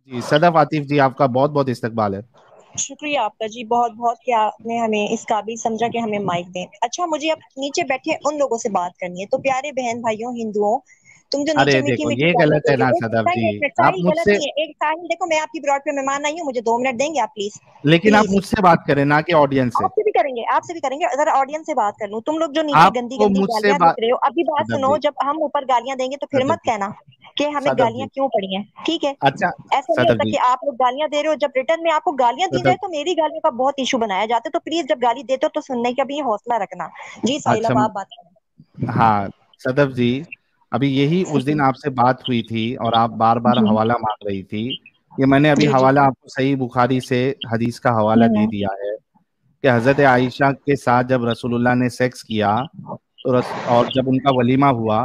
जी सदफ आतिफ जी, आपका बहुत बहुत इस्तकबाल है। शुक्रिया आपका जी, बहुत बहुत कि आपने हमें इस काबिल समझा कि हमें माइक दें। अच्छा, मुझे अब नीचे बैठे उन लोगों से बात करनी है। तो प्यारे बहन भाइयों हिंदुओं, तुम जो नीचे अरे मीठी देखो मीठी ये गालियां गलत दे है रहे ना हो, सदफ जी। एक मिनट, आप साहिल गलत मुझसे, नहीं है। एक साहिल, देखो मैं आपकी ब्रॉड पे मेहमान आई हूँ, मुझे 2 मिनट देंगे आप प्लीज? लेकिन आप प्लीज। मुझसे बात करें ना कि ऑडियंस से। आपसे भी करेंगे, आपसे भी करेंगे। अगर ऑडियंस से बात कर लूं, तुम लोग जो नीचे गंदी आपको गंदी मुझसे गालियां बात, देते रहे हो, अभी बात सदफ सुनो। जी, जब हम ऊपर गालियां देंगे तो फिर सदफ मत जी, कहना कि हमें सदफ गालियां जी। क्यों पड़ी हैं, ठीक है? अच्छा ऐसा नहीं सदफ होता जी, कि आप लोग गालियां दे रहे हो, जब रिटर्न में आपको गालियां दी जाए सदफ, तो मेरी गालियों का बहुत इशू बनाया जाता है। तो प्लीज जब गाली देते हो तो सुनने का भी हौसला रखना। जी साहिल, अच्छा, अब आप बात हाँ सदफ जी, अभी यही उस दिन करें। आपसे बात हुई थी और आप बार बार जी हवाला मांग रही थी। ये मैंने अभी जी जी। हवाला आपको सही बुखारी से हदीस का हवाला दे हम्म। दिया है कि हजरत आयशा के साथ जब रसूलुल्लाह ने सेक्स किया तो और जब उनका वलीमा हुआ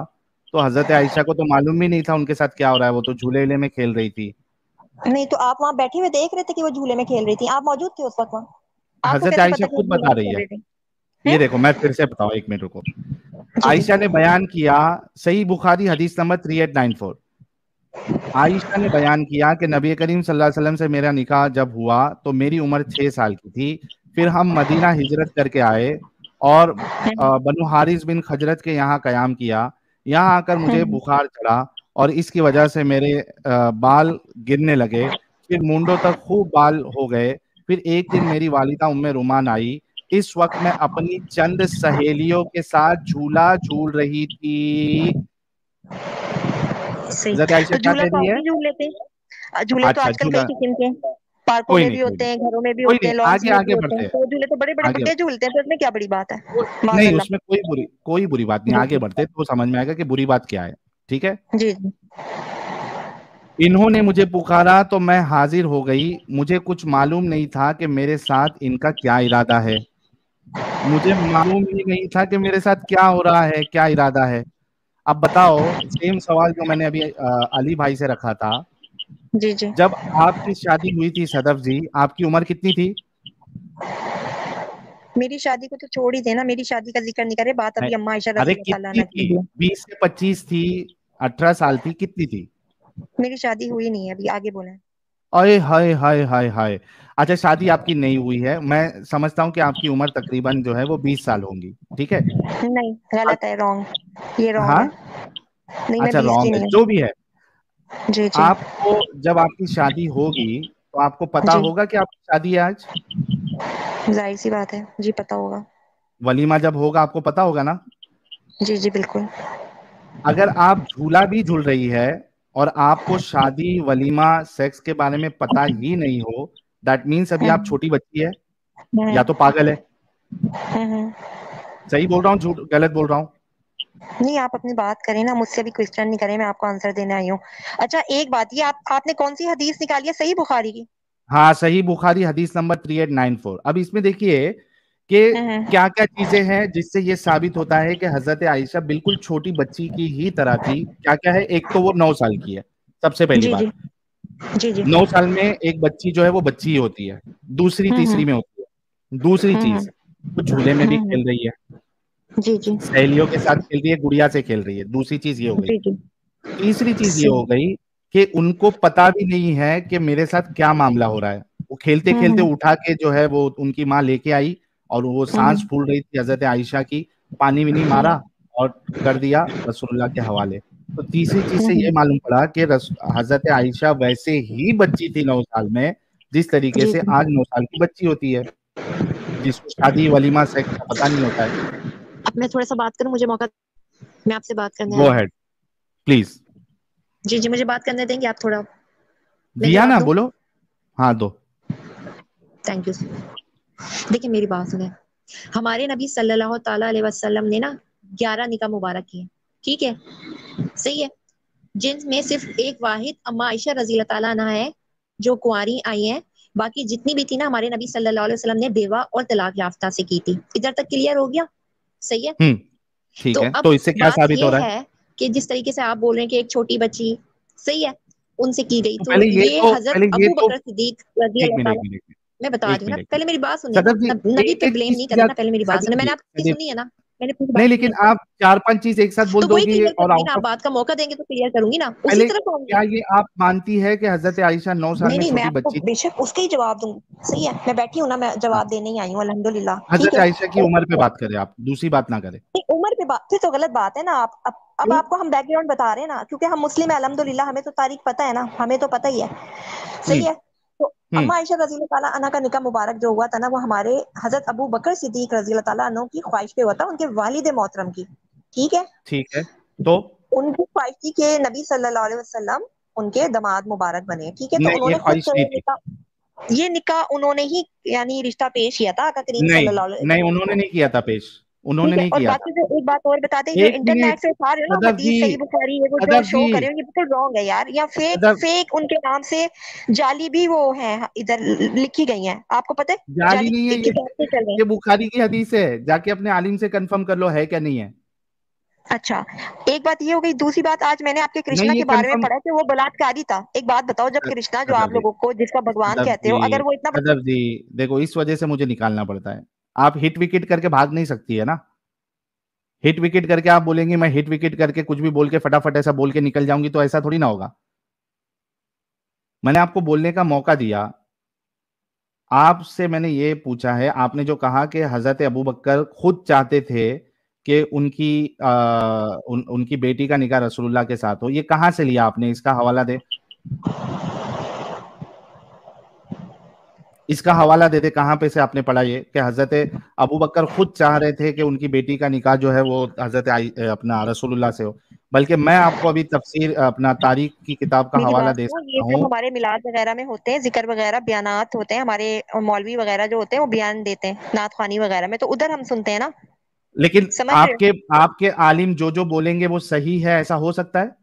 तो हजरत आयशा को तो मालूम ही नहीं था उनके साथ क्या हो रहा है, वो तो झूले में खेल रही थी। नहीं तो आप वहां बैठे हुए देख रहे थे कि वो झूले में खेल रही थी? आप मौजूद थे उस वक्त वहां? आपको हजरत कैसे आयशा पता कि वो खुद झूले बता में रही खेल है। रही थी? ये हैं? देखो मैं फिर से बताऊं, एक मिनट रुको। जी जी। आयशा ने बयान किया, सही बुखारी हदीस नंबर 3894, आयशा ने बयान किया कि नबी करीम सल्लल्लाहु अलैहि वसल्लम से मेरा निकाह जब हुआ तो मेरी उम्र 6 साल की थी। फिर हम मदीना हिजरत करके आए और बनु हारिस बिन खजरत के यहाँ कयाम किया। यहाँ आकर मुझे हम्म। बुखार चढ़ा और इसकी वजह से मेरे बाल गिरने लगे, फिर मुंडों तक खूब बाल हो गए। फिर एक दिन मेरी वालिदा उम्मे रुमान आई। इस वक्त मैं अपनी चंद सहेलियों के साथ झूला झूल रही थी। सही। हजरत आयशा तो क्या झूला कह तो रही आप है? भी झूल लेते हैं। झूले तो अच्छा आजकल कई झूला, किस्म के हैं। पार्कों कोई में नहीं भी कोई होते नहीं हैं, घरों में भी कोई होते नहीं, हैं, लॉन्स आगे में भी आगे होते बढ़ते हैं। हैं, तो झूले तो बड़े बड़े आगे, बुड्ढे झूलते हैं, तो इसमें क्या बड़ी बात है? नहीं माजल्ला। उसमें कोई बुरी बात नहीं, जी आगे बढ़ते तो समझ में आएगा कि बुरी बात क्या है। ठीक है। जी जी। इन्होंने मुझे पुकारा तो मैं हाजिर हो गई। मुझे कुछ मालूम नहीं था कि मेरे साथ इनका क्या इरादा है। मुझे मालूम ही नहीं था कि मेरे साथ क्या हो रहा है, क्या इरादा है। अब बताओ, सेम सवाल जो मैंने अभी अली भाई से रखा था। जी जी। जब आपकी शादी हुई थी सदफ जी, आपकी उम्र कितनी थी? मेरी शादी को तो छोड़ ही देना, मेरी शादी का जिक्र नहीं करे। बात नहीं, अभी अम्मा आयशा अरे रजी अल्लाह कितनी अन्हा की थी? है। 20 से 25 थी? 18 साल थी? कितनी थी? मेरी शादी हुई नहीं है अभी, आगे बोले। अरे हाय हाय हाय हाय। अच्छा शादी आपकी नहीं हुई है, मैं समझता हूँ कि आपकी उम्र तकरीबन जो है वो 20 साल होंगी। ठीक है। नहीं, अ- गलत है, रॉन्ग, ये रॉन्ग है। हाँ, नहीं, मैं अच्छा 20 की रॉन्ग है नहीं जो हूँ। भी है। जी जी। आपको जब आपकी शादी होगी तो आपको पता जी, होगा कि आपकी शादी है आज। जाहिर सी बात है जी, पता होगा। वलीमा जब होगा आपको पता होगा ना। जी जी बिल्कुल। अगर आप झूला भी झूल रही है और आपको शादी वलीमा सेक्स के बारे में पता ही नहीं हो, दैट मीन्स अभी आप हम्म छोटी बच्ची है या हम्म तो पागल है। हम्म। सही बोल रहा हूँ, झूठ गलत बोल रहा हूँ? नहीं, आप अपनी बात करें ना, मुझसे भी क्वेश्चन नहीं करें, मैं आपको आंसर देने आई हूँ। अच्छा एक बात, ये आपने कौन सी हदीस निकाली है? सही बुखारी की? हाँ सही बुखारी हदीस नंबर 3894। अब इसमें देखिए कि हम्म क्या क्या चीजें हैं जिससे ये साबित होता है कि हजरत आयशा बिल्कुल छोटी बच्ची की ही तरह थी। क्या क्या है? एक तो वो 9 साल की है, सबसे पहली जी जी। बात। जी जी। 9 साल में एक बच्ची जो है वो बच्ची ही होती है, दूसरी तीसरी हम्म में होती है। दूसरी हम्म चीज, वो झूले में भी हम्म। खेल रही है, जी जी। सहेलियों के साथ खेल रही है, गुड़िया से खेल रही है। दूसरी चीज ये हो गई। जी जी। तीसरी चीज ये हो सही। गई कि उनको पता भी नहीं है कि मेरे साथ क्या मामला हो रहा है। वो खेलते खेलते हम्म उठा के जो है वो उनकी माँ लेके आई और वो सांस हम्म फूल रही थी हजरत आयशा की, पानी भी नहीं मारा और कर दिया रसूलुल्लाह के हवाले। तो तीसरी चीज से ये हम्म। मालूम पड़ा कि हजरत आयशा वैसे ही बच्ची थी 9 साल में, जिस तरीके जी से जी। आज 9 साल की बच्ची होती है, जिसको शादी वलीमा सेक्स का पता नहीं होता है। अब मैं थोड़ा सा बात करूं, मुझे मौका, मैं आपसे बात करने गो आई हूँ। Ahead please. जी जी, मुझे बात करने देंगे आप थोड़ा? मैं दिया जवाब ना, दूं? बोलो। हाँ दो। Thank you. देखिए मेरी बात सुने। हमारे नबी सल्लल्लाहु ताला अलैहि वसल्लम ने ना 11 निकाह मुबारक किए, ठीक है? सही है। जिनमें सिर्फ एक वाहिद अम्मा आयशा रजी अल्लाह ताला अन्हा है जो कुंवारी आई हैं। बाकी जितनी भी थी ना, हमारे नबी सल्लल्लाहु अलैहि वसल्लम ने बेवा और तलाक याफ्ता से की थी। इधर तक क्लियर हो गया? सही है। ठीक तो है, अब तो इससे क्या बात साबित हो ये रहा है? है कि जिस तरीके से आप बोल रहे हैं कि एक छोटी बच्ची, सही है, उनसे की गई, तो तो ये हजरत पहले ये अबू तो बकर सिद्दीक रजी एक अल्लाह मिनट एक ताला, मिनट मैं बता एक रही हूँ ना, मिनट एक पहले मिनट मेरी बात सुनिए ना। सदफ जी, नबी एक पे एक ब्लेम चीज नहीं की करना, आप, पहले मेरी बात सदफ सुनिए। जी मैंने आपकी सदफ सुनी है जी ना? मैंने पूरी नहीं, बात लेकिन क्लियर आप 4-5 चीज एक साथ बोल तो वही दोगी क्लियर और करूंगी ना, आउट आप ऑफ बात का मौका देंगे तो क्लियर करूंगी ना, उसी पहले, तरफ आऊंगी। क्या ये आप मानती है कि हजरत आयशा 9 साल नहीं में नहीं, मैं छोटी आपको बच्ची थी? बेशक उसका ही जवाब दूंगी, सही है, मैं बैठी हूँ ना, मैं हाँ, जवाब देने ही आई हूँ, अल्हम्दुलिल्लाह, ठीक हजरत है। आयशा की उम्र पे बात करें, आप दूसरी बात ना करें। नहीं, उम्र पे बात फिर तो गलत बात है ना। आप अब क्यों? आपको हम बैकग्राउंड बता रहे हैं ना, क्योंकि हम मुस्लिम है अल्हम्दुलिल्लाह, हमें तो तारीख पता है ना, हमें तो पता ही है, सही हम्म। है। तो हम्म। अम्मा आयशा रजी अल्लाह ताला अन्हा का निकाह मुबारक जो हुआ था ना, वो हमारे हजरत अबू बकर सिद्दीक रजी अल्लाह ताला अन्हु की ख्वाहिश पे हुआ था, उनके वालिद मोहतरम की, ठीक है। ठीक है, तो उनकी ख्वाहिश थी कि नबी सल्लल्लाहु अलैहि वसल्लम उनके दामाद मुबारक बने, ठीक है। तो नहीं, ये उन्होंने खुद ख्वाहिश नहीं थी। ये निकाह उन्होंने ही यानी रिश्ता पेश किया था आका करीम नहीं, सल्लल्लाहु अलैहि नहीं, वसल्लम उन्होंने को, नहीं किया था पेश। उन्होंने ठीक है। नहीं और किया था। बाकी जो एक बात और बता दें, जो एक मिनट, इंटरनेट से उठा रहे हो ना सदफ जी, हदीस सही बुखारी ये वो जो सदफ शो जी, कर रहे हो, ये बिल्कुल रॉन्ग है यार, या फेक सदफ, फेक उनके नाम से जाली भी वो है इधर लिखी गई हैं, आपको पता है, जाली जाली नहीं है ये। किताब से चल रहे हैं। ये बुखारी की हदीस है, जाके अपने आलिम से कंफर्म कर लो है क्या नहीं है। अच्छा, एक बात ये हो गई, दूसरी बात, आज मैंने आपके कृष्णा नहीं, ये के बारे में कंफर्म। पढ़ा कि वो बलात्कारी था। एक बात बताओ, जब कृष्णा जो आप सदफ जी, लोगों को जिसका भगवान सदफ कहते जी, हो, अगर वो इतना सदफ जी, देखो इस वजह से मुझे निकालना पड़ता है। आप हिट विकेट करके भाग नहीं सकती है ना। हिट विकेट करके आप बोलेंगे मैं हिट विकेट करके कुछ भी बोल के फटाफट ऐसा बोल के निकल जाऊंगी, तो ऐसा थोड़ी ना होगा। मैंने आपको बोलने का मौका दिया। आपसे मैंने ये पूछा है, आपने जो कहा कि हजरत अबू बकर खुद चाहते थे कि उनकी बेटी का निकाह रसूलुल्लाह के साथ हो, ये कहाँ से लिया आपने? इसका हवाला दे। इसका हवाला दे दे, कहाँ पे से आपने पढ़ा ये कि हजरत अबू बकर खुद चाह रहे थे कि उनकी बेटी का निकाह जो है वो अपना रसूलुल्लाह से हो। बल्कि मैं आपको अभी तफसीर अपना तारीख की किताब का मेरी हवाला बात दे सुनो, ये सकता जब हूँ। हमारे मिलाद वगैरह में होते हैं, जिक्र वगैरह बयानात होते हैं, हमारे मौलवी वगैरह जो होते हैं वो बयान देते हैं नात खानी वगैरह में, तो उधर हम सुनते हैं ना, लेकिन समझ रहे आपके आपके आलिम जो बोलेंगे वो सही है, ऐसा हो सकता है?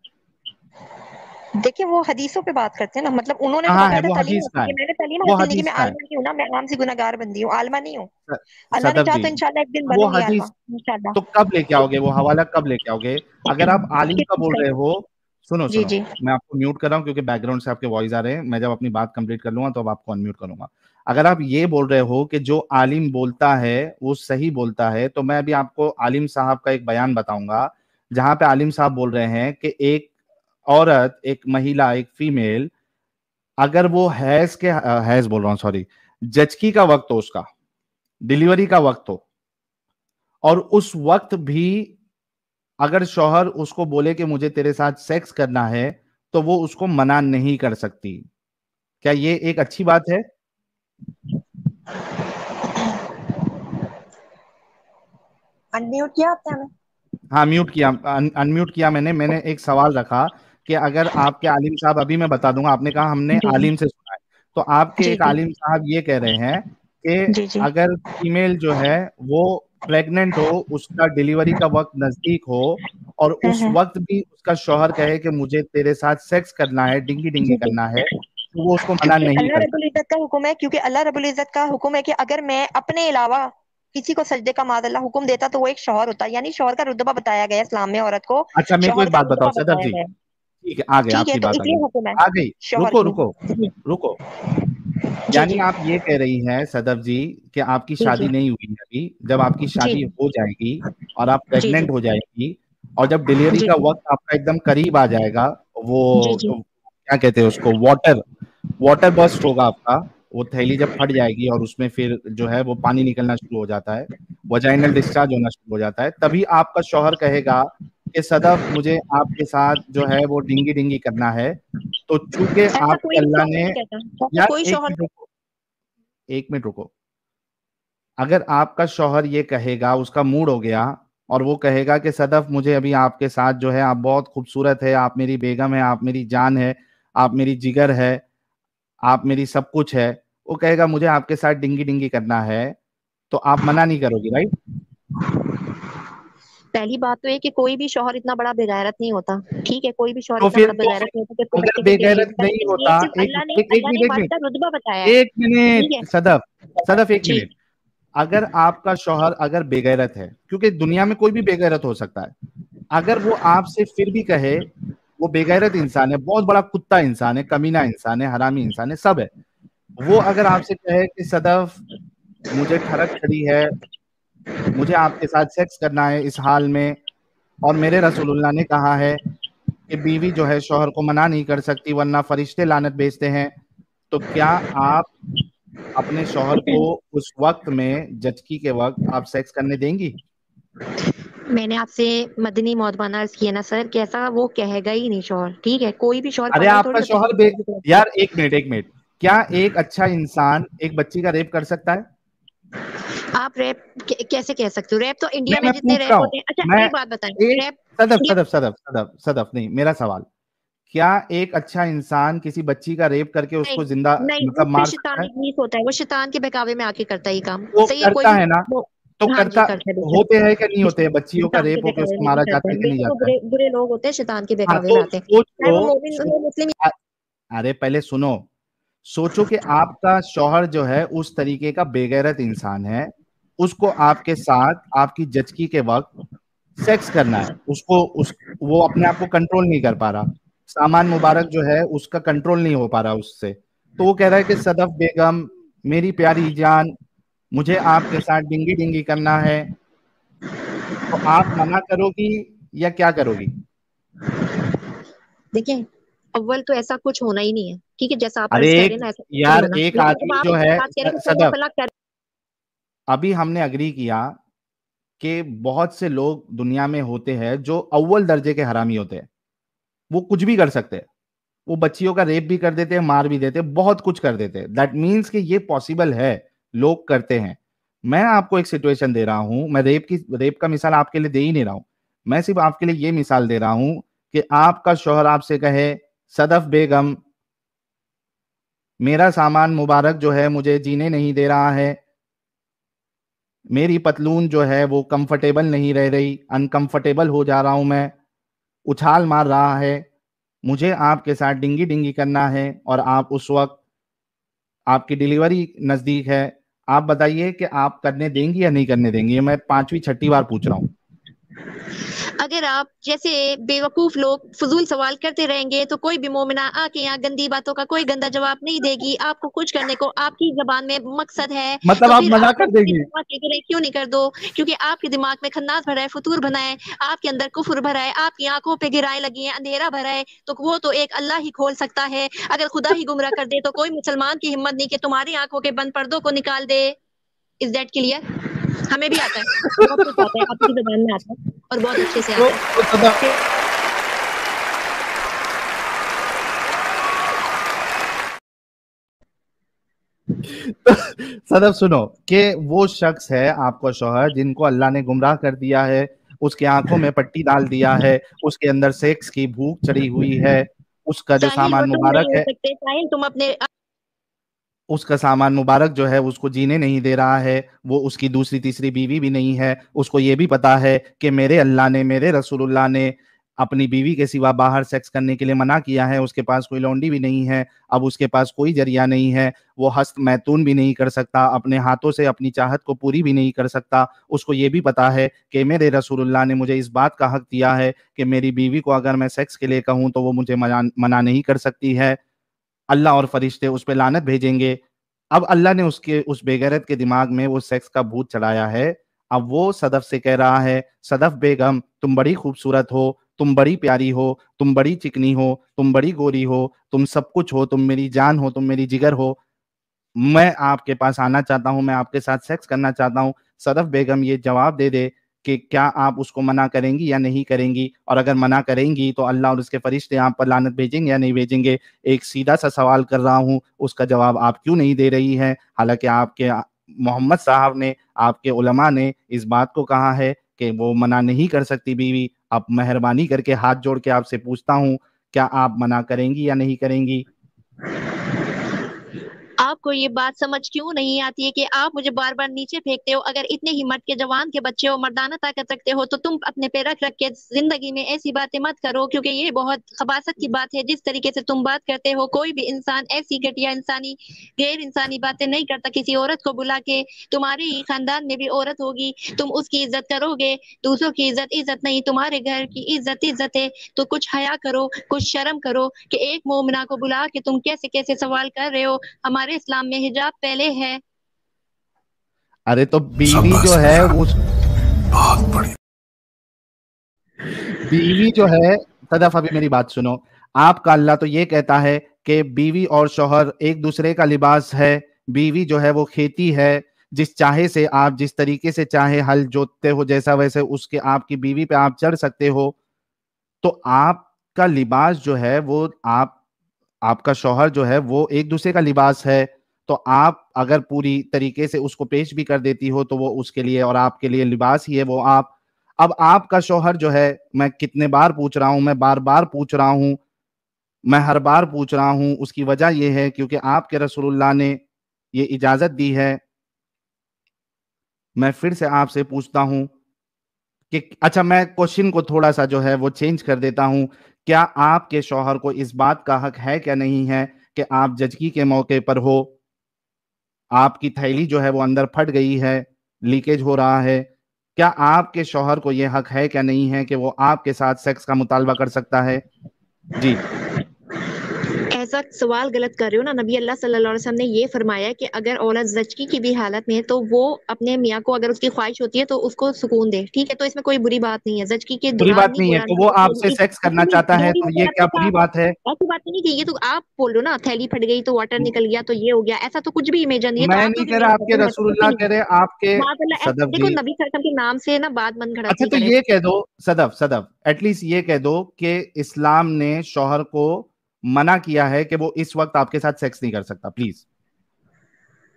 हो। देखिए, वो हदीसों पे बात करते हैं ना, मतलब उन्होंने तो कहाँ है बाकायदा वो तालीम हदीस? हासिल का की है है, मैंने तालीम वो हासिल नहीं की, हदीस मैं का है? आलिमा नहीं हूँ ना, मैं आम सी गुनाहगार बंदी हूँ, आलिमा नहीं हूँ। अल्लाह ने सदफ चाहा जी, तो इंशाल्लाह एक दिन वो बनूंगी आलिमा, हदीस तो इंशाल्लाह। कब लेके आओगे? वो हवाला कब लेके आओगे? अगर आप आलिम का बोल रहे हो, सुनो जी सुनो, जी। मैं आपको म्यूट कर रहा हूँ क्योंकि बैकग्राउंड से आपके वॉइस आ रहे हैं। मैं जब अपनी बात कंप्लीट कर लूंगा तो अब आपको अनम्यूट करूंगा। अगर आप ये बोल रहे हो कि जो आलिम बोलता है वो सही बोलता है, तो मैं अभी आपको आलिम साहब का एक बयान बताऊंगा, जहां पे आलिम साहब बोल रहे हैं कि एक औरत, एक महिला, एक फीमेल, अगर वो हैज बोल रहा हूँ, सॉरी, जचकी का वक्त हो, उसका डिलीवरी का वक्त हो, और उस वक्त भी अगर शौहर उसको बोले कि मुझे तेरे साथ सेक्स करना है, तो वो उसको मना नहीं कर सकती। क्या ये एक अच्छी बात है? अनम्यूट किया आपने हमें? हाँ, म्यूट किया, अनम्यूट किया मैंने एक सवाल रखा कि अगर आपके आलिम साहब, अभी मैं बता दूंगा, आपने कहा हमने जी आलिम से सुना है, तो आपके जी एक जी आलिम साहब ये कह रहे हैं कि जी जी। अगर फीमेल जो है वो प्रेग्नेंट हो, उसका डिलीवरी का वक्त नजदीक हो, और उस हम्म। वक्त भी उसका शौहर कहे कि मुझे तेरे साथ सेक्स करना है, डिंगी डिंगी जी जी। करना है, तो वो उसको मना क्योंकि नहीं अल्लाह कर रब्बुल सकता। इज्जत का हुक्म है, क्योंकि अल्लाह रब्बुल इज्जत का हुक्म है कि अगर मैं अपने अलावा किसी को सजदे का मादल्ला हुक्म देता तो वो एक शौहर होता, यानी शौहर का रुतबा बताया गया है इस्लाम में, औरत को अच्छा, मेरे को शौहर एक का बात बताओ रुतबा सदफ बताया जी, गया है, ठीक है, आ गई ठीक है, आपकी तो बात, आ इसलिए गई, हुक्म है आ गई। शौहर रुको की। रुको जी रुको, जी यानी जी आप ये कह रही हैं सदफ जी कि आपकी जी शादी जी नहीं हुई है अभी, जब आपकी जी शादी हो जाएगी और आप जी जी प्रेग्नेंट हो जाएगी, और जब डिलीवरी जी का जी वक्त आपका एकदम करीब आ जाएगा, वो जी जी क्या कहते हैं उसको, वाटर वाटर बर्स्ट होगा आपका, वो थैली जब फट जाएगी और उसमें फिर जो है वो पानी निकलना शुरू हो जाता है, वजाइनल डिस्चार्ज होना शुरू हो जाता है, तभी आपका शौहर कहेगा कि सदफ मुझे आपके साथ जो है वो डिंगी डिंगी करना है। तो चूंकि ऐसा आपके कोई अल्लाह शौहर ने, नहीं कहता, ऐसा यार कोई एक शौहर मिनट रुको, एक मिनट रुको, अगर आपका शौहर ये कहेगा, उसका मूड हो गया, और वो कहेगा कि सदफ मुझे अभी आपके साथ जो है, आप बहुत खूबसूरत है, आप मेरी बेगम है, आप मेरी जान है, आप मेरी जिगर है, आप मेरी सब कुछ है, वो कहेगा मुझे आपके साथ डिंगी डिंगी करना है, तो आप मना नहीं करोगी, राइट? पहली बात तो ये कि कोई भी शौहर इतना बड़ा बेगैरत नहीं होता, ठीक है, कोई भी शौहर तो इतना फिर बड़ा बेगैरत नहीं होता कि उसके अगर बच्चे के लिए, बेगैरत नहीं बल्कि ये होता, सिर्फ एक एक एक अल्लाह ने मिनट, एक हमारे मिनट, साथ रुतबा बताया है, एक ठीक है। मिनट सदफ, सदफ एक जी मिनट, अगर आपका शौहर अगर बेगैरत है, क्योंकि दुनिया में कोई भी बेगैरत हो सकता है, अगर वो आपसे फिर भी कहे, वो बेगैरत इंसान है, बहुत बड़ा कुत्ता इंसान है, कमीना इंसान है, हरामी इंसान है, सब है, वो अगर आपसे कहे कि सदफ मुझे ठरक चढ़ी है, मुझे आपके साथ सेक्स करना है इस हाल में, और मेरे रसूलुल्लाह ने कहा है कि बीवी जो है शौहर को मना नहीं कर सकती वरना फरिश्ते लानत भेजते हैं। तो क्या आप अपने शौहर को उस वक्त में, जचकी के वक्त, आप सेक्स करने देंगी? मैंने आपसे मदनी मौतबाना अर्ज किया ना सर, कैसा वो कहेगा ही नहीं शौहर, ठीक है? कोई भी शौहर अरे पागल थोड़ी आपका होता शौहर है। यार एक मिनट एक मिनट, क्या एक अच्छा इंसान एक बच्ची का रेप कर सकता है? आप रैप कैसे कह सकते हो? रैप तो इंडिया नहीं, में मैं जितने पूछ रहा रैप हूँ। होते हैं, अच्छा मैं एक बात बताएं, एक रैप सदफ इंडिया। सदफ सदफ सदफ सदफ नहीं, मेरा सवाल, क्या एक अच्छा इंसान किसी बच्ची का रेप करके नहीं उसको जिंदा नहीं, मतलब उस पे मार सकता शैतान है? इब्लीस होता है, वो शैतान के बहकावे में आके करता है ये काम। वो सही है, कोई करता भी है ना? वो। तो हाँ जी, करता करता है होते बेशक। हैं कि नहीं होते हैं, बच्चियों का शैतान के रेप होके बहकावे उसको में मारा ही करता जाता है, है कि नहीं बेशक वो जाता है? बुरे बुरे लोग होते हैं, शैतान के हाँ बहकावे में तो आते हैं। सोच चाहे वो लो मोमिन हो, मुस्लिम। अ- अरे पहले सुनो, सोचो कि आपका शौहर जो है उस तरीके का बेगैरत इंसान है, उसको आपके साथ आपकी जचकी के वक्त सेक्स करना है, उसको उस वो अपने आप को कंट्रोल नहीं कर पा रहा, सामान मुबारक जो है उसका कंट्रोल नहीं हो पा रहा उससे, तो वो कह रहा है कि सदफ बेगम, मेरी प्यारी जान, मुझे आपके साथ डिंगी डिंगी करना है, तो आप मना करोगी या क्या करोगी? देखिए, अव्वल तो ऐसा कुछ होना ही नहीं है, ठीक है? जैसा आप अरे अर्ज कर रहे हैं ना, ऐसा कुछ नहीं यार होना, एक लेकिन अब आदमी आप जो इस है, बात कह रहे हैं कि तलाक सदफ, तलाक कर। अभी हमने अग्री किया कि बहुत से लोग दुनिया में होते हैं जो अव्वल दर्जे के हरामी होते हैं, वो कुछ भी कर सकते हैं, वो बच्चियों का रेप भी कर देते हैं, मार भी देते हैं, बहुत कुछ कर देते हैं। दैट मीन्स कि ये पॉसिबल है, लोग करते हैं। मैं आपको एक सिचुएशन दे रहा हूं, मैं रेप का मिसाल आपके लिए दे ही नहीं रहा हूं, मैं सिर्फ आपके लिए ये मिसाल दे रहा हूं कि आपका शौहर आपसे कहे, सदफ बेगम, मेरा सामान मुबारक जो है मुझे जीने नहीं दे रहा है, मेरी पतलून जो है वो कंफर्टेबल नहीं रह रही, अनकंफर्टेबल हो जा रहा हूं मैं, उछाल मार रहा है, मुझे आपके साथ डिंगी डिंगी करना है, और आप उस वक्त, आपकी डिलीवरी नजदीक है, आप बताइए कि आप करने देंगी या नहीं करने देंगी? ये मैं पांचवी छठी बार पूछ रहा हूँ। अगर आप जैसे बेवकूफ लोग फजूल सवाल करते रहेंगे तो कोई भी मोमिना आके यहाँ गंदी बातों का कोई गंदा जवाब नहीं देगी। आपको कुछ करने को आपकी जबान में मकसद है, मतलब तो आप फिर मना आप कर अपने देंगी? दिमाग के गिरे क्यों नहीं कर दो? क्योंकि आपके दिमाग में खन्नास भरा है, फतूर बना है, आपके अंदर कुफर भरा है, आपकी आंखों पे गिराएं लगी हैं, अंधेरा भरा है, तो वो तो एक अल्लाह ही खोल सकता है। अगर खुदा ही गुमराह कर दे तो कोई मुसलमान की हिम्मत नहीं कि तुम्हारी आंखों के बंद पर्दों को निकाल दे। Is that clear? हमें भी आता है, बहुत कुछ आता है, आपकी जबान में आता है और बहुत अच्छे से आता तो सदा है। तो सदफ सुनो, कि वो शख्स है आपका शौहर जिनको अल्लाह ने गुमराह कर दिया है, उसके आंखों में पट्टी डाल दिया है, उसके अंदर सेक्स की भूख चढ़ी हुई है, उसका जो जाहिल वो सामान तुम नहीं मुबारक हो है, सकते, जाहिल तुम अपने। उसका सामान मुबारक जो है उसको जीने नहीं दे रहा है, वो उसकी दूसरी तीसरी बीवी भी नहीं है, उसको ये भी पता है कि मेरे अल्लाह ने, मेरे रसूलुल्लाह ने अपनी बीवी के सिवा बाहर सेक्स करने के लिए मना किया है, उसके पास कोई लौंडी भी नहीं है, अब उसके पास कोई जरिया नहीं है, वो हस्त मैतून भी नहीं कर सकता, अपने हाथों से अपनी चाहत को पूरी भी नहीं कर सकता। उसको ये भी पता है कि मेरे रसूलुल्लाह ने मुझे इस बात का हक दिया है कि मेरी बीवी को अगर मैं सेक्स के लिए कहूँ तो वो मुझे मना नहीं कर सकती है, अल्लाह और फरिश्ते उस पे लानत भेजेंगे। अब अल्लाह ने उसके उस बेगैरत के दिमाग में वो सेक्स का भूत चढ़ाया है। अब वो सदफ से कह रहा है, सदफ बेगम, तुम बड़ी खूबसूरत हो, तुम बड़ी प्यारी हो, तुम बड़ी चिकनी हो, तुम बड़ी गोरी हो, तुम सब कुछ हो, तुम मेरी जान हो, तुम मेरी जिगर हो, मैं आपके पास आना चाहता हूँ, मैं आपके साथ सेक्स करना चाहता हूँ। सदफ बेगम ये जवाब दे दे कि क्या आप उसको मना करेंगी या नहीं करेंगी, और अगर मना करेंगी तो अल्लाह और उसके फरिश्ते आप पर लानत भेजेंगे या नहीं भेजेंगे? एक सीधा सा सवाल कर रहा हूँ, उसका जवाब आप क्यों नहीं दे रही हैं? हालांकि आपके मोहम्मद साहब ने, आपके उलमा ने इस बात को कहा है कि वो मना नहीं कर सकती बीवी। अब मेहरबानी करके हाथ जोड़ के आपसे पूछता हूँ, क्या आप मना करेंगी या नहीं करेंगी? आपको ये बात समझ क्यों नहीं आती है कि आप मुझे बार बार नीचे फेंकते हो? अगर इतने हिम्मत के जवान के बच्चे हो, मर्दाना ताकत रखते हो, तो तुम अपने पे रख रख के जिंदगी में ऐसी बातें मत करो, क्योंकि ये बहुत खबासत की बात है। जिस तरीके से तुम बात करते हो, कोई भी इंसान ऐसी घटिया इंसानी गैर इंसानी बातें नहीं करता किसी औरत को बुला के। तुम्हारे ही खानदान में भी औरत होगी, तुम उसकी इज्जत करोगे। दूसरों की इज्जत इज्जत नहीं, तुम्हारे घर की इज्जत इज्जत है। तो कुछ हया करो, कुछ शर्म करो कि एक मोमिना को बुला के तुम कैसे कैसे सवाल कर रहे हो। हमारे इस्लाम में हिजाब पहले है। अरे तो बीवी जो है वो बहुत बड़ी बीवी जो है, सदफ अभी मेरी बात सुनो। आपका अल्लाह तो ये कहता है कि बीवी और शौहर एक दूसरे का लिबास है। बीवी जो है वो खेती है, जिस चाहे से आप जिस तरीके से चाहे हल जोतते हो, जैसा वैसे उसके आपकी बीवी पे आप चढ़ सकते हो। तो आपका लिबास जो है वो आपका शौहर जो है वो एक दूसरे का लिबास है। तो आप अगर पूरी तरीके से उसको पेश भी कर देती हो तो वो उसके लिए और आपके लिए लिबास ही है वो आप। अब आपका शौहर जो है, मैं कितने बार पूछ रहा हूं, मैं बार बार पूछ रहा हूं, मैं हर बार पूछ रहा हूं, उसकी वजह यह है क्योंकि आपके रसूलुल्लाह ने ये इजाजत दी है। मैं फिर से आपसे पूछता हूं कि अच्छा, मैं क्वेश्चन को थोड़ा सा जो है वो चेंज कर देता हूं। क्या आपके शौहर को इस बात का हक है क्या नहीं है कि आप जचकी के मौके पर हो, आपकी थैली जो है वो अंदर फट गई है, लीकेज हो रहा है, क्या आपके शौहर को यह हक है क्या नहीं है कि वो आपके साथ सेक्स का मुतालबा कर सकता है? जी। ऐसा सवाल गलत कर रहे हो ना। नबी अल्लाह सल्लल्लाहु अलैहि वसल्लम ने ये फरमाया कि अगर औरत जचकी की भी हालत में है तो वो अपने मियाँ को, अगर उसकी ख्वाहिश होती है तो उसको सुकून दे, ठीक है। तो इसमें कोई बुरी बात नहीं है, जचकी के बुरी दौरान बात नहीं नहीं है बोला तो वो आपसे सेक्स करना चाहता है, डोरी तो ये वगैरह क्या पे बुरी कहा, बात है? ऐसी बात नहीं कि ये तो आप बोल रहे हो ना, थैली फट गई तो वाटर निकल गया तो ये हो गया, ऐसा तो कुछ भी इमेजन नहीं है। तो मैं आप नहीं लोग कह रहा, इमेजिन आपके करते हैं, मैं तो कुछ रसूलुल्लाह नहीं कह रहे, आपके माशाल्लाह। सदफ देखो जी। नबी सल्लल्लाहु अलैहि वसल्लम के नाम से ना बात मन खड़ा अच्छा की तो करे। ये कह दो, सदफ सदफ एटलीस्ट ये कह दो कि इस्लाम ने शौहर को मना किया है कि वो इस वक्त आपके साथ सेक्स नहीं कर सकता, प्लीज।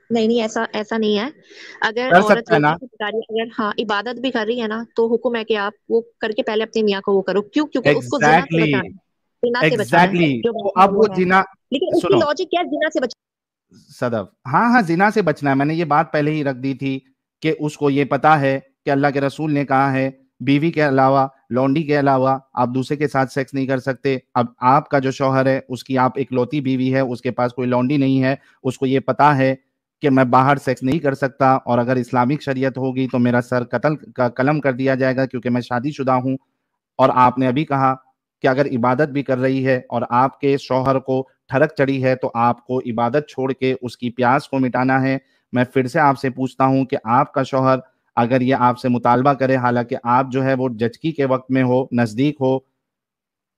नहीं नहीं, ऐसा ऐसा नहीं है। अगर कर औरत सकता है रोटी ना? भी पका रही है, अगर हाँ इबादत भी कर रही है ना, तो हुक्म है कि आप वो करके पहले अपने मियाँ को वो करो। क्यों? क्योंकि उसको जिना से एग्जैक्टली बचाना है, जिना से बचाना है, एग्जैक्टली जो तो बात है अब वो वो है। जिना, लेकिन उसकी सुनो लॉजिक क्या है, जिना से बचाना। सदफ, हाँ हाँ, जिना से बचना है। मैंने ये बात पहले ही रख दी थी कि उसको ये पता है कि अल्लाह के रसूल ने कहा है बीवी के अलावा, लौंडी के अलावा आप दूसरे के साथ सेक्स नहीं कर सकते। अब आपका जो शौहर है उसकी आप इकलौती बीवी है, उसके पास कोई लौंडी नहीं है, उसको ये पता है कि मैं बाहर सेक्स नहीं कर सकता, और अगर इस्लामिक शरीयत होगी तो मेरा सर कत्ल का कलम कर दिया जाएगा क्योंकि मैं शादीशुदा हूँ। और आपने अभी कहा कि अगर इबादत भी कर रही है और आपके शौहर को ठरक चढ़ी है तो आपको इबादत छोड़ के उसकी प्यास को मिटाना है। मैं फिर से आपसे पूछता हूं कि आपका शौहर अगर ये आपसे मुतालबा करे, हालांकि आप जो है वो जचकी के वक्त में हो, नजदीक हो,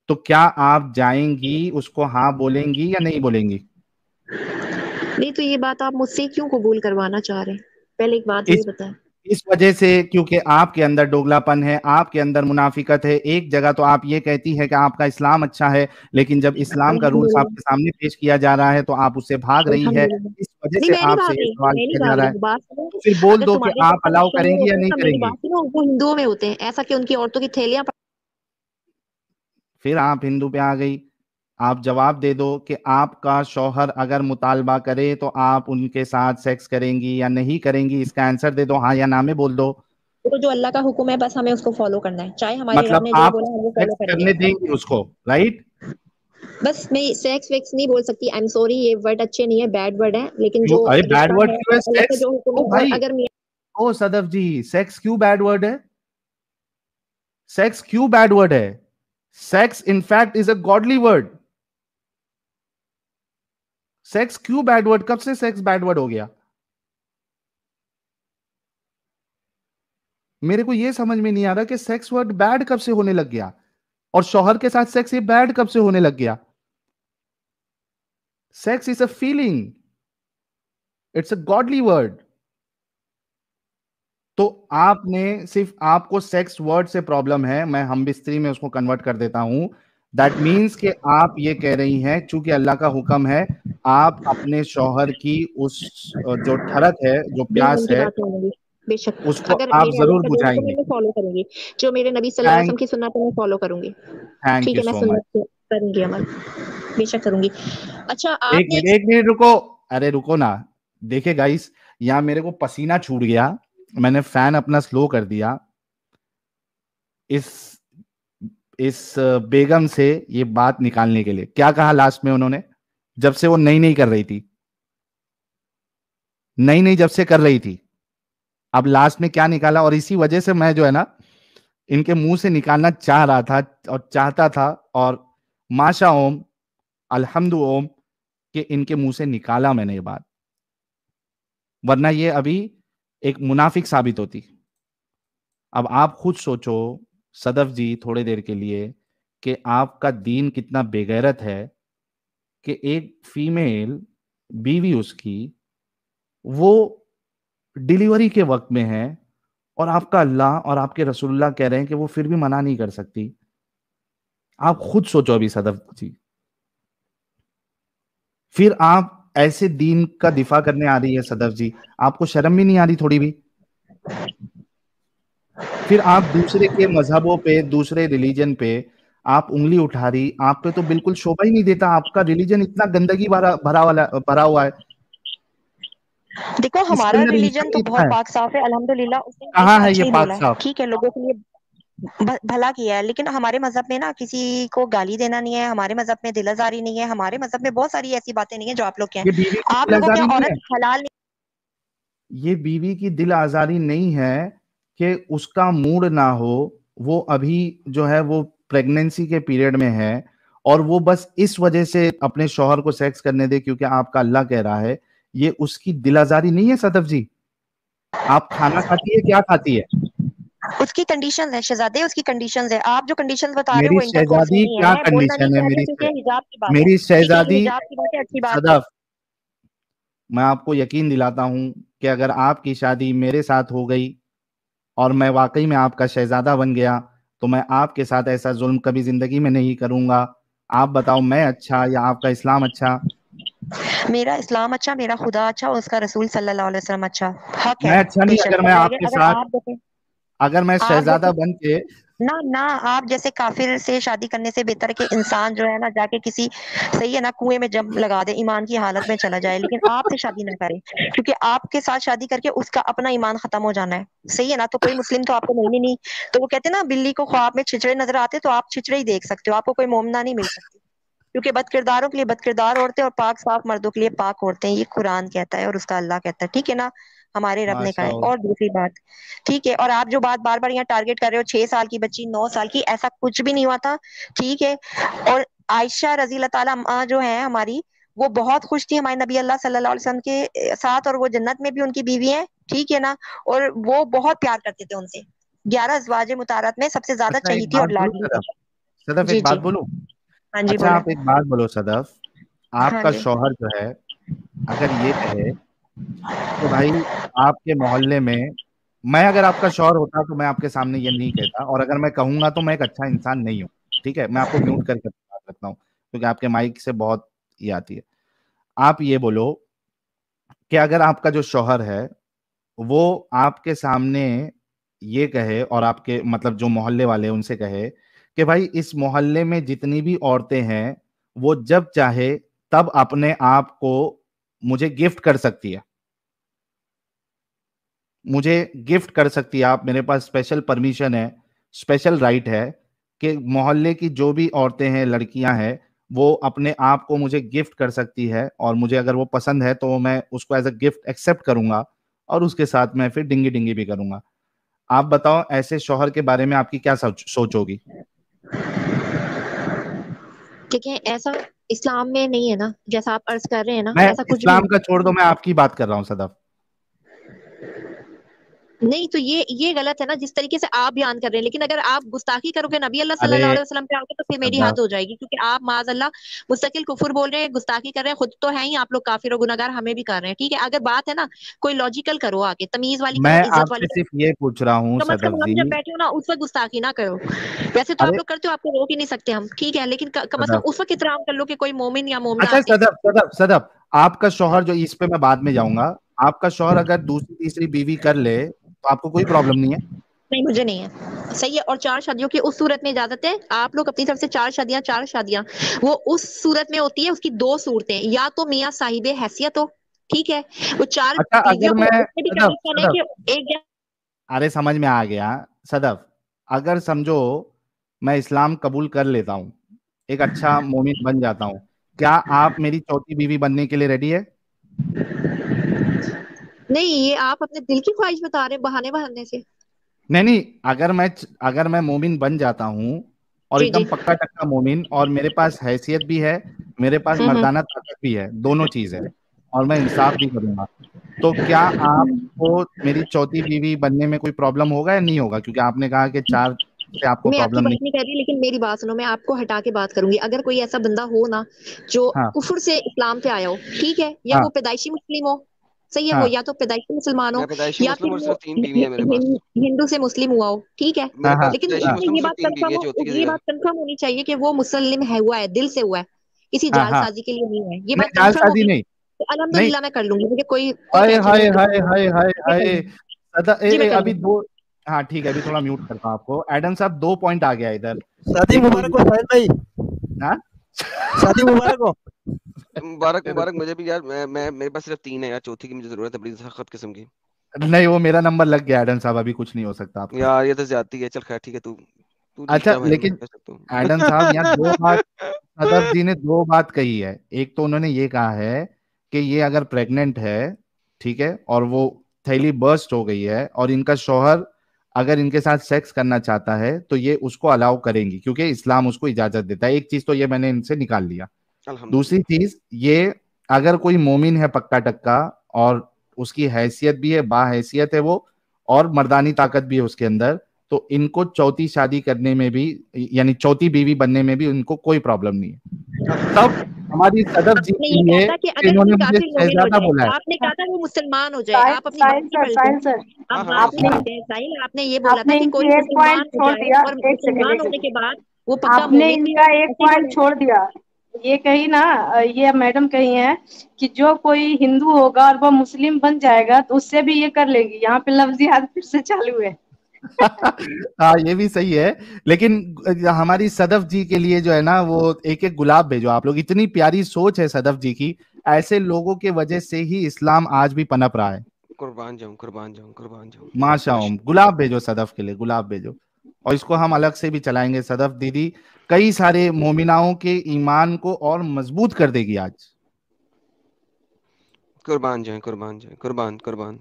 तो क्या आप जाएंगी, उसको हाँ बोलेंगी या नहीं बोलेंगी? नहीं तो ये बात आप मुझसे क्यों कबूल करवाना चाह रहे हैं? पहले एक बात ये इस बताएं। इस वजह से क्योंकि आपके अंदर दोगलापन है, आपके अंदर मुनाफिकत है। एक जगह तो आप ये कहती है कि आपका इस्लाम अच्छा है, लेकिन जब इस्लाम का रूल्स अल्हम्दुलिल्लाह। आपके सामने पेश किया जा रहा है तो आप उससे भाग रही है। अल्हम्दुलिल्लाह। इस वजह नहीं से मैं नहीं आपसे भाग ये रही, सवाल मैं नहीं किया जा भाग रहा रही, है। बात सुनो। तो फिर बोल अगर दो कि तुम्हारे आप जैसा अलाउ शौहर करेंगी या होता है नहीं ना, मेरी करेंगी। बात सुनो, वो हिंदुओं में होते हैं ऐसा कि उनकी औरतों की थैलियां। फिर आप हिंदू पे आ गई। आप जवाब दे दो कि आपका शौहर अगर मुतालबा करे तो आप उनके साथ सेक्स करेंगी या नहीं करेंगी, इसका आंसर दे दो, हाँ या ना में बोल दो। तो जो अल्लाह का हुक्म है बस हमें उसको फॉलो करना है, चाहे हमारे रब मतलब ने जो आप बोला हम वो फॉलो सेक्स करेंगे। करने देंगी उसको, राइट? बस मैं सेक्स वेक्स नहीं बोल सकती, आई एम सॉरी, ये वर्ड अच्छे नहीं है, बैड वर्ड है। लेकिन क्यों? जो अरे बैड रिश्ता वर्ड है, क्यों है अल्लाह का सेक्स? जो हुक्म ओ है, और भाई, अगर मियाँ। ओ सदफ जी, सेक्स क्यों बैड वर्ड है? सेक्स क्यों बैड वर्ड है? Sex in fact is a godly word. Sex क्यों बैड वर्ड? कब से सेक्स बैड वर्ड हो गया? मेरे को यह समझ में नहीं आ रहा कि सेक्स वर्ड बैड कब से होने लग गया, और शौहर के साथ सेक्स ये बैड कब से होने लग गया? Sex is a feeling, it's a godly word. तो आपने सिर्फ, आपको सेक्स वर्ड से प्रॉब्लम है, मैं हम बिस्तरी में उसको कन्वर्ट कर देता हूं। दैट मीन्स कि आप ये कह रही हैं चूंकि अल्लाह का हुक्म है, आप अपने शौहर की उस जो ठरक है, जो प्यास मन की है, बात मानूंगी, बेशक। उसको अगर आप मेरे अल्लाह जरूर का जो हुक्म है बुझाएंगे। मैं फॉलो करूंगी, जो मेरे नबी सल्लल्लाहु अलैहि थैंक वसल्लम की सुन्नत है मैं फॉलो करूंगी। थैंक ठीक यू है, मैं सो मच। सुन्नत पे करूंगी अमल, बेशक करूंगी। अच्छा एक आपने मिनट, एक मिनट रुको। अरे रुको ना। देखिए गाइस, यहाँ मेरे को पसीना छूट गया, मैंने फैन अपना स्लो कर दिया। इस इस बेगम से ये बात निकालने के लिए क्या कहा लास्ट में उन्होंने, जब से वो नई नई कर रही थी, नई नई जब से कर रही थी, अब लास्ट में क्या निकाला? और इसी वजह से मैं जो है ना इनके मुंह से निकालना चाह रहा था और चाहता था, और माशा ओम, अल्हम्दु ओम, कि इनके मुंह से निकाला मैंने ये बात। वरना ये अभी एक मुनाफिक साबित होती। अब आप खुद सोचो सदफ जी थोड़ी देर के लिए कि आपका दीन कितना बेगैरत है कि एक फीमेल बीवी उसकी वो डिलीवरी के वक्त में है और आपका अल्लाह और आपके रसूलुल्लाह कह रहे हैं कि वो फिर भी मना नहीं कर सकती। आप खुद सोचो अभी सदफ जी, फिर आप ऐसे दीन का दिफा करने आ रही है सदफ जी, आपको शर्म भी नहीं आ रही थोड़ी भी? फिर आप दूसरे के मजहबों पे, दूसरे रिलीजन पे आप उंगली उठा रही, आप पे तो बिल्कुल शोभा ही नहीं देता। आपका रिलीजन इतना गंदगी भरा हुआ है, देखो इसके हमारा अंदर रिलीजन इंसान तो इतना बहुत है। पाक साफ है, अल्हम्दुलिल्लाह, उसने कहाँ हमेशा है अच्छा ये ही पाक बोला है, साफ? ठीक है, लोगों के लिए भला किया है। लेकिन हमारे मजहब में ना किसी को गाली देना नहीं है, हमारे मजहब में दिल आजारी नहीं है, हमारे मजहब में बहुत सारी ऐसी बातें नहीं है जो आप लोग के हैं। ये बीवी की आप दिल लोगों के आजारी यहाँ नहीं औरत है, हलाल ये बीवी की दिल आजारी नहीं है कि उसका मूड ना हो, वो अभी जो है वो प्रेगनेंसी के पीरियड में है और वो बस इस वजह से अपने शौहर को सेक्स करने दे क्योंकि आपका अल्लाह कह रहा है, ये उसकी दिल आजारी नहीं है सदफ जी। आप खाना खाती है, क्या खाती है? उसकी कंडीशंस है शहजादे, उसकी कंडीशंस है। आप जो कंडीशंस बता रहे हो मेरी वो इंटरकोर्स में शहजादी नहीं है। क्या मैं बोलना नहीं कंडीशन है? चाहती क्योंकि हिजाब की बात है, मेरी ठीक है, जो शहजादी हिजाब की बात है अच्छी बात है। सदफ, मैं आपको यकीन दिलाता हूं कि अगर आपकी शादी मेरे साथ हो गई और मैं वाकई में आपका शहजादा बन गया तो मैं आपके साथ ऐसा जुल्म कभी जिंदगी में नहीं करूंगा। आप बताओ, मैं अच्छा या आपका इस्लाम अच्छा? मेरा इस्लाम अच्छा, मेरा खुदा अच्छा और उसका रसूल सल्लल्लाहु अलैहि वसल्लम अच्छा। हक है मैं अच्छा नहीं बेशक, अगर मैं लेकिन आपके अगर साथ, अगर मैं आप शहजादा जैसे बन के, ना ना आप जैसे काफिर से शादी करने से बेहतर है कि इंसान जो है ना जाके किसी, सही है ना, कुएं में जंप लगा दे, ईमान की हालत में चला जाए, लेकिन आपसे शादी ना करे, क्योंकि आपके साथ शादी करके उसका अपना ईमान खत्म हो जाना है। सही है ना, तो कोई मुस्लिम तो आपको मिलनी नहीं। तो वो कहते हैं ना, बिल्ली को ख्वाब में छिछड़े नजर आते, तो आप छिछड़े ही देख सकते हो, आपको कोई मोमना नहीं मिल सकती, क्योंकि बदकिरदारों के लिए बदकिरदार औरतें और पाक साफ मर्दों के लिए पाक औरतें, ये कुरान कहता है और उसका अल्लाह कहता है, ठीक है ना, हमारे रब ने कहा है। माशाअल्लाह। और दूसरी बात, ठीक है, और आप जो बात बार बार यहाँ टारगेट कर रहे हो, 6 साल की बच्ची, 9 साल की, ऐसा कुछ भी नहीं हुआ था, ठीक है। और आयशा रजी अल्लाह ताला अन्हा जो है हमारी, वो बहुत खुश थी हमारे नबी अल्लाह सल्लल्लाहु अलैहि वसल्लम के साथ, और वो जन्नत में भी उनकी बीवी है, ठीक है ना, और वो बहुत प्यार करते थे उनसे। 11 अज़वाजे मुताहरात में सबसे ज्यादा अच्छा एक चहीती बात और बोलूं लाडली सदफ, थी। सदफ जी एक बात जी। बोलूं? हाँ जी अच्छा बोले। आप एक बात बोलो सदफ, हाँ आपका जी। शौहर जो है अगर ये कहे कि भाई आपके मोहल्ले में, मैं अगर आपका शौहर होता तो मैं आपके सामने ये नहीं कहता, और अगर मैं कहूंगा तो मैं एक अच्छा इंसान नहीं हूँ। ठीक है, मैं आपको म्यूट करके बात रखता हूँ क्योंकि आपके माइक से बहुत ये आती है। आप ये बोलो कि अगर आपका जो शौहर है वो आपके सामने ये कहे और आपके मतलब जो मोहल्ले वाले हैं उनसे कहे कि भाई इस मोहल्ले में जितनी भी औरतें हैं वो जब चाहे तब अपने आप को मुझे गिफ्ट कर सकती है, मुझे गिफ्ट कर सकती है, आप मेरे पास स्पेशल परमिशन है, स्पेशल राइट है कि मोहल्ले की जो भी औरतें हैं, लड़कियां हैं, वो अपने आप को मुझे गिफ्ट कर सकती है और मुझे अगर वो पसंद है तो मैं उसको एज अ गिफ्ट एक्सेप्ट करूंगा और उसके साथ मैं फिर डिंगी डिंगी भी करूंगा। आप बताओ ऐसे शौहर के बारे में आपकी क्या सोच होगी? ठीक है, ऐसा इस्लाम में नहीं है ना, जैसा आप अर्ज कर रहे हैं ना, मैं ऐसा कुछ भी इस्लाम का नहीं। छोड़ दो, मैं आपकी बात कर रहा हूँ सदफ। नहीं तो ये गलत है ना जिस तरीके से आप बयान कर रहे हैं, लेकिन अगर आप गुस्ताखी करोगे नबी अल्लाह अरे सल्लल्लाहु अलैहि वसल्लम पे आओगे तो फिर मेरी सदफ, हद हो जाएगी, क्योंकि आप माजल्लाह मुस्तकिल कुफर बोल रहे हैं, गुस्ताखी कर रहे हैं, खुद तो है ही आप लोग काफिर और गुनाहगार, हमें भी कर रहे हैं, ठीक है। अगर बात है ना कोई लॉजिकल करो, आके तमीज वाली करो, मैं इज्जत आपसे वाली करो, सिर्फ ये पूछ रहा हूँ कम से सदफ कम हम जी। जब बैठे हो ना उस वक्त गुस्ताखी ना करो। वैसे तो आप अरे लोग करते हो, आपको रोक ही नहीं सकते हम, ठीक है, लेकिन कम से सदफ, कम उस वक्त इतराम कर लो कि कोई मोमिन या मोमिना अच्छा आके। सदफ सदफ सदफ, आपका शौहर जो, इस पे मैं बाद में जाऊंगा, आपका शौहर अगर दूसरी तीसरी बीवी कर ले तो आपको कोई प्रॉब्लम नहीं है? नहीं मुझे नहीं है, सही है। और 4 शादियों की उस सूरत में इजाजत है, आप लोग अपनी तरफ से 4 शादियां, 4 शादियां, वो उस सूरत में होती है, उसकी 2 सूरतें, या तो मियाँ साहिबे हैसियत हो, ठीक है, वो 4 अच्छा बीवियों अगर को मैं उसमें भी सदफ कंडीशन है सदफ, कि एक अरे समझ में आ गया सदफ, अगर समझो मैं इस्लाम कबूल कर लेता हूँ, एक अच्छा मोमिन बन जाता हूँ, क्या आप मेरी चौथी बीवी बनने के लिए रेडी है? नहीं, ये आप अपने दिल की ख्वाहिश बता रहे हैं बहाने बहाने से। नहीं नहीं, अगर मैं मोमिन बन जाता हूँ और जी एकदम जी। पक्का टक्का मोमिन, और मेरे पास हैसियत भी है, मेरे पास हम्म। मर्दाना ताकत भी है, दोनों चीज है, और मैं इंसाफ भी करूंगा, तो क्या आपको मेरी चौथी बीवी बनने में कोई प्रॉब्लम होगा या नहीं होगा? क्योंकि आपने कहा कि 4 से आपको मैं आपकी प्रॉब्लम बात नहीं। नहीं कर रही, लेकिन मेरी बात सुनो, मैं आपको हटा के बात करूंगी। अगर कोई ऐसा बंदा हो ना जो हाँ कुफर से इस्लाम पे आया हो, ठीक है, या हाँ वो पैदाइशी मुस्लिम हो, सही है, वो हाँ या तो पैदाइशी मुसलमान हो मैं पैदाइशी या मुस्लिम फिर और वो सिर्फ 3 बीवी है मेरे पास। हिंदू से मुस्लिम हुआ हो, ठीक है, मेरे पास लेकिन पैदाइशी हाँ मुस्लिम उसमें और सिर्फ 3 बीवी है चौथी की ये जगह। बात कंफर्म होनी चाहिए कि वो मुस्लिम है, हुआ है, दिल से हुआ है, किसी हाँ हाँ, जालसाजी के लिए नहीं हुआ है। ये नहीं बात कंफर्म जालसाजी होगी नहीं, तो नहीं। अल्हम्दुलिल्लाह मैं कर लूंगी, मुझे कोई हाय टेंशन हाय नहीं है। हाय हाय हाय मैं कर हाय लूंगी, सदा जी मैं कर अभी लूंगी। 2। हाँ ठीक है, अभी थोड़ा म्यूट करता हूँ आपको। एडम साहब 2 पॉइंट आ गया इधर। शादी एक तो मुबारक हो साहिल भाई, हाँ शादी मुबारक हो। मुबारक मुबारक मुझे भी यार। मैं मेरे पास सिर्फ 3 है यार, चौथी की मुझे जरूरत है बड़ी सख्त किस्म की। नहीं, वो मेरा नंबर लग गया एडम साहब, अभी कुछ नहीं हो सकता आपका। यार ये तो ज्यादती है। चल खैर ठीक है, तू तू जीत अच्छा जा भाई, मैं लेकिन कह सकता हूँ। एडम साहब यहाँ 2 बात, सदफ जी ने 2 बात कही है। एक तो उन्होंने ये कहा है कि ये अगर प्रेग्नेंट है, ठीक है, और वो थैली बर्स्ट हो गई है और इनका शौहर अगर इनके साथ सेक्स करना चाहता है तो ये उसको अलाउ करेंगी, क्योंकि इस्लाम उसको इजाजत देता है। एक चीज तो ये मैंने इनसे निकाल लिया। दूसरी अल्हम्दुलिल्लाह। चीज ये, अगर कोई मोमिन है पक्का टक्का और उसकी हैसियत भी है, बाहैसियत है वो, और मर्दानी ताकत भी है उसके अंदर, तो इनको चौथी शादी करने में भी, यानी चौथी बीवी बनने में भी उनको कोई प्रॉब्लम नहीं है। तब हमारी सदफ जी आपने के ये कहा लिए था कि अगर इन्होंने कोई मुझे काफिर मोमिन हो शहजादा जाए, बोला है। आपने कहा था वो मुसलमान हो जाए, आप अपनी बात साहिल नहीं सर, पलटे। साहिल सर, हाँ अब हाँ बात आपने नहीं पलटे साहिल, आपने ये बोला था आपने कि कोई इनकी एक मुसलमान पॉइंट हो छोड़ जाए दिया। और एक सेकंड, मुसलमान एक होने सेकंड, के बाद वो पक्का आपने मोमिन भी इनका है, एक ऐसे ही पॉइंट बोला है। छोड़ दिया। ये कही ना, ये मैडम कही है कि जो कोई हिंदू होगा और वो मुस्लिम बन जाएगा तो उससे भी ये कर लेगी। यहाँ पे लफ्जी हाथ फिर से चालू है। हाँ ये भी सही है, लेकिन हमारी सदफ जी के लिए जो है ना, वो एक एक गुलाब भेजो आप लोग। इतनी प्यारी सोच है सदफ जी की, ऐसे लोगों के वजह से ही इस्लाम आज भी पनप रहा है। कुर्बान जाऊं, कुर्बान जाऊं, कुर्बान जाऊं। माशाअल्लाह, गुलाब भेजो सदफ के लिए, गुलाब भेजो। और इसको हम अलग से भी चलाएंगे। सदफ दीदी कई सारे मोमिनाओं के ईमान को और मजबूत कर देगी आज। कुर्बान जाए, कुर्बान जाए, कुर्बान कुर्बान।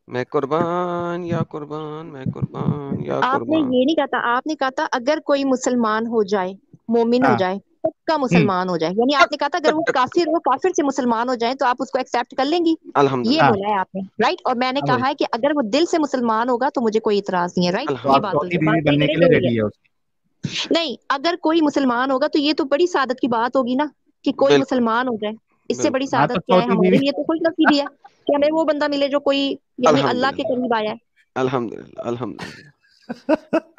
मैं कुर्बान या कुर्बान, मैं कुर्बान या आपने कुर्बान। ये नहीं कहा था, आपने कहा था अगर कोई मुसलमान हो जाए, मोमिन हो हाँ जाए, पक्का हम्म मुसलमान हो जाए, यानी आपने कहा था अगर वो काफिर हो, काफिर से मुसलमान हो जाए तो आप उसको एक्सेप्ट कर लेंगी, ये अल्हम्दुलिल्लाह। हाँ बोला है आपने, राइट। और मैंने हाँ भाई, कहा है कि अगर वो दिल से मुसलमान होगा तो मुझे कोई इतराज नहीं है, राइट। तो ये आप बात अल्हम्दुलिल्लाह। हुई चौथी है, बात बीवी सही बनने करे के लिए तो हुई है। रेडी है उसकी। नहीं, अगर कोई मुसलमान होगा तो ये तो बड़ी सादत की बात होगी ना, कि कोई बिल्कुल मुसलमान हो जाए। इससे बड़ी बिल्कुल। हाँ तो सादत क्या है? चौथी हमारे बीवी। लिए तो खुश नसीबी है कि हमें वो बंदा मिले जो कोई यानी अल्लाह के अल्हम्दुलिल्लाह, करीब आया है। अल्हम्दुलिल्लाह, अल्हम्दुलिल्लाह,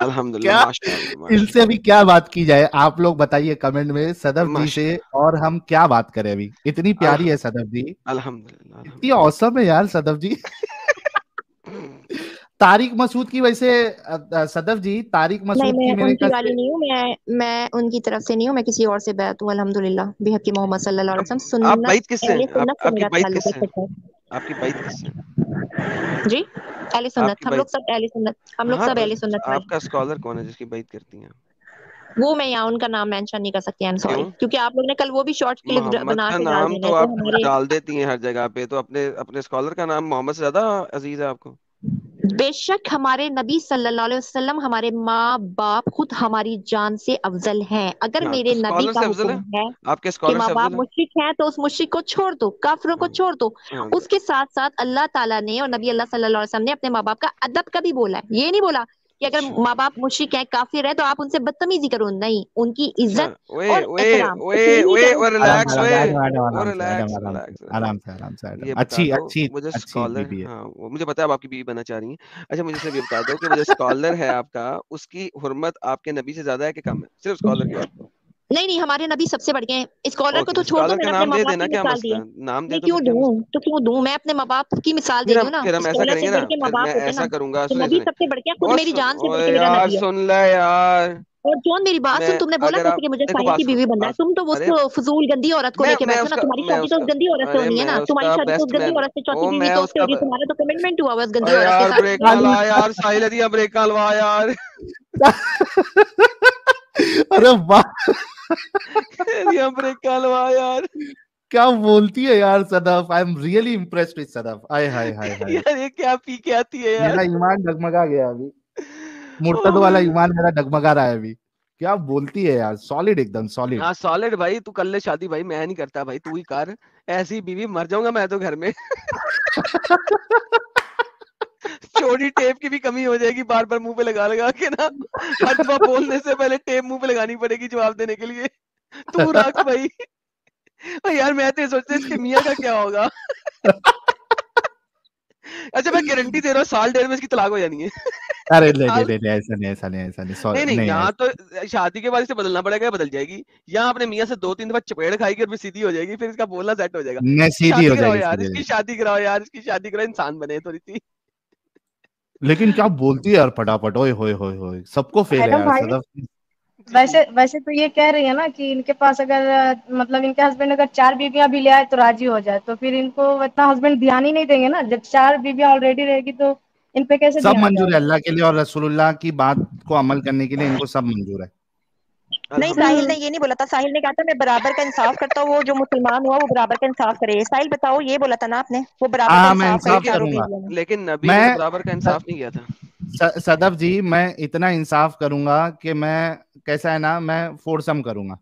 अल्हम्दुलिल्लाह, क्या माशाअल्लाह, इनसे माशाअल्लाह, अभी क्या बात की जाए? आप लोग बताइए कमेंट में सदफ जी से, माशाअल्लाह, और हम क्या बात करें अभी। इतनी प्यारी है अल्हम्दुलिल्लाह, सदफ जी, अल्हम्दुलिल्लाह, इतनी अल्हम्दुलिल्लाह। औसम है यार सदफ जी। तारिक मसूद की वजह से सदफ जी, तारिक नहीं, मसूद मैं की मेरे उनकी ख्याल वाली से। नहीं हूँ, मैं उनकी तरफ से नहीं हूँ, मैं किसी और से बैत हूँ अल्हम्दुलिल्लाह बेहद की मोहम्मद सल्लल्लाहु अलैहि वसल्लम। आप सुन्नत, बैत किससे अहले हैं? सुन्नत से आपकी मेरा बैत ताल्लुक है किससे हैं? फिर आपकी बैत किससे हैं? जी। अहले सुन्नत, आपकी हम लोग बैत। सब अहले सुन्नत, हम लोग हाँ, सब अहले सुन्नत वाले। आपका स्कॉलर कौन है जिसकी बैत करती हैं? वो मैं यहाँ उनका नाम मेंशन नहीं कर सकती, आई एम सॉरी, क्यों? क्योंकि आप लोग ने कल वो भी शॉर्ट क्लिप मोहम्मद बना का के डाल नाम देना तो है, तो आप हमारे डाल देती हैं हर जगह पे, तो अपने अपने स्कॉलर का नाम मोहम्मद से ज्यादा अजीज है आपको? बेशक हमारे नबी सल्लल्लाहु अलैहि वसल्लम, हमारे माँ बाप खुद हमारी जान से अफजल हैं। अगर हाँ, मेरे तो नबी स्कॉलर का से अफजल है? हुक्म है आपके कि स्कॉलर माँ से बाप अफजल है? मुशरिक हैं तो उस मुशरिक को छोड़ दो, काफिरों को हाँ, छोड़ दो। हाँ, उसके साथ साथ अल्लाह ताला ने और नबी अल्लाह सल्लल्लाहु अलैहि वसल्लम ने अपने माँ बाप का अदब का भी बोला है। ये नहीं बोला कि अगर अच्छा माँ बाप मुशरिक है, काफिर है, तो आप उनसे बदतमीजी करो, नहीं, उनकी अच्छा। इज्जत ओए और ओए एहतराम, ओए इकरीमी ओए करो, ओ आराम अल्लाह से रिलैक्स, ताला आराम ओए से से। मैडम, ओ आराम से मैडम, रिलैक्स, आराम से रिलैक्स, आराम रिलैक्स। से आराम से ये मैडम। बता अच्छी दो अच्छी मुझे अच्छी स्कॉलर, बीबी है। हाँ वो मुझे पता है आप आपकी बीवी बनना चाह रही हैं। अच्छा मुझे सिर्फ ये बता दो कि वो जो स्कॉलर है आपका, उसकी हुर्मत आपके नबी से ज्यादा है कि कम है? सिर्फ स्कॉलर की बात करो। नहीं नहीं, हमारे नबी सबसे बढ़ गए हैं। स्कॉलर को ओके, तो तो छोड़ दो, स्कॉलर का मैंने अपने नाम माँ दे बाप देना, की क्या मिसाल दी मसला है। है? नाम दे नहीं दो क्यों फिर, क्या दूं, मसला? तो क्यों दूं? मैं अपने माँ बाप की मिसाल दे फिर रही हम हूँ ना, फिर हम ऐसा स्कॉलर से करेंगे बढ़ ना, के माँ फिर बाप मैं होते हैं ऐसा ना, करूंगा, तो सुने नबी सुने। सबसे बढ़ के, खुद मेरी जान से ओ बढ़ के मेरा यार नबी है। सुन ले यार। और जॉन मेरी बात सुन, मैं तुमने बोला अगर था आप कि मुझे देखो, साहिल बात की सुनो, बीवी बनना है, बात तुम तो सुनो। उस अरे फजूल गंदी औरत को लेके मैं बैठे हो ना, उसका तुम्हारी मैं शादी तो उसका उस गंदी औरत से अरे होनी है मैं ना, तुम्हारी उसका शादी तो उस बेस्ट गंदी मैन। औरत से, चौथी ओ बीवी मैं तो उससे हो उसका रही है, तुम्हारा तो कमिटमेंट हुआ हुआ उस गंदी अरे औरत के यार साथ। ब्रेक मैं लगा यार, साहिल दिया ब्रेक लगा यार। अरे वाह, दिया ब्रेक लगा यार। क्या बोलती है यार Sadaf. I am really impressed with Sadaf. आय हाय हाय हाय, यार ये क्या पी के आती है यार। मेरा ईमान डगमगा गया अभी। ओ मुर्तद वाला भाई, ईमान मेरा डगमगा रहा है अभी। क्या बोलती है यार, सॉलिड एकदम सॉलिड। हाँ सॉलिड भाई, तू कर ले शादी भाई, मैं नहीं करता भाई, तू ही कर। ऐसी बीवी मर जाऊंगा मैं तो घर में। चोरी टेप की भी कमी हो जाएगी, बार बार मुंह पे लगा लगा के ना, हर दफा बोलने से पहले टेप मुंह पे लगानी पड़ेगी जवाब देने के लिए। तू रख भाई। यार मैं तो ये सोचता हूँ इसके मियाँ का क्या होगा। अच्छा मैं गारंटी दे रहा हूँ साल डेढ़ में इसकी तलाक हो जानी है। अरे नहीं नहीं नहीं नहीं, ऐसा नहीं ऐसा नहीं ऐसा नहीं, नहीं नहीं, नहीं यहाँ तो शादी के बाद इसे बदलना पड़ेगा, बदल जाएगी। यहाँ अपने मियाँ से 2-3 दफा चपेड़ खाएगी और फिर सीधी हो जाएगी, फिर इसका बोलना सेट हो जाएगा। नहीं, सीधी शादी हो कराओ जाएगी, यार, सीधी हो इसकी जाएगी। शादी कराओ यार, इसकी शादी कराओ, इंसान बने थोड़ी सी। लेकिन क्या बोलती है यार फटाफट, ओए होए होए होए, सबको फेल है मैडम यार भाई, सदफ। वैसे वैसे तो ये कह रही है ना कि इनके पास अगर मतलब इनके हस्बैंड अगर 4 बीवियां भी ले आए तो राजी हो जाए, तो फिर इनको इतना हस्बैंड ध्यान ही नहीं देंगे ना। जब 4 बीवियां ऑलरेडी रहेगी तो इन पे कैसे सब ध्यान मंजूर है जाएगा। अल्लाह के लिए और रसूलुल्लाह की बात को अमल करने के लिए, इनको सब मंजूर है। नहीं, साहिल ने अल्हम्दुलिल्लाह। ये नहीं बोला था। साहिल ने कहा था मैं बराबर का इंसाफ करता हूँ, वो जो मुसलमान हुआ वो बराबर का इंसाफ करे। साहिल बताओ, ये बोला था ना आपने, वो बराबर का हाँ मैं इंसाफ करे इंसाफ लेकिन चारों करूंगा। बीवियों में। लेकिन नबी ने तो मैं बराबर का इंसाफ नहीं किया था। सदफ जी, मैं इतना इंसाफ करूंगा कि मैं, कैसा है ना, मैं फोरसम करूंगा,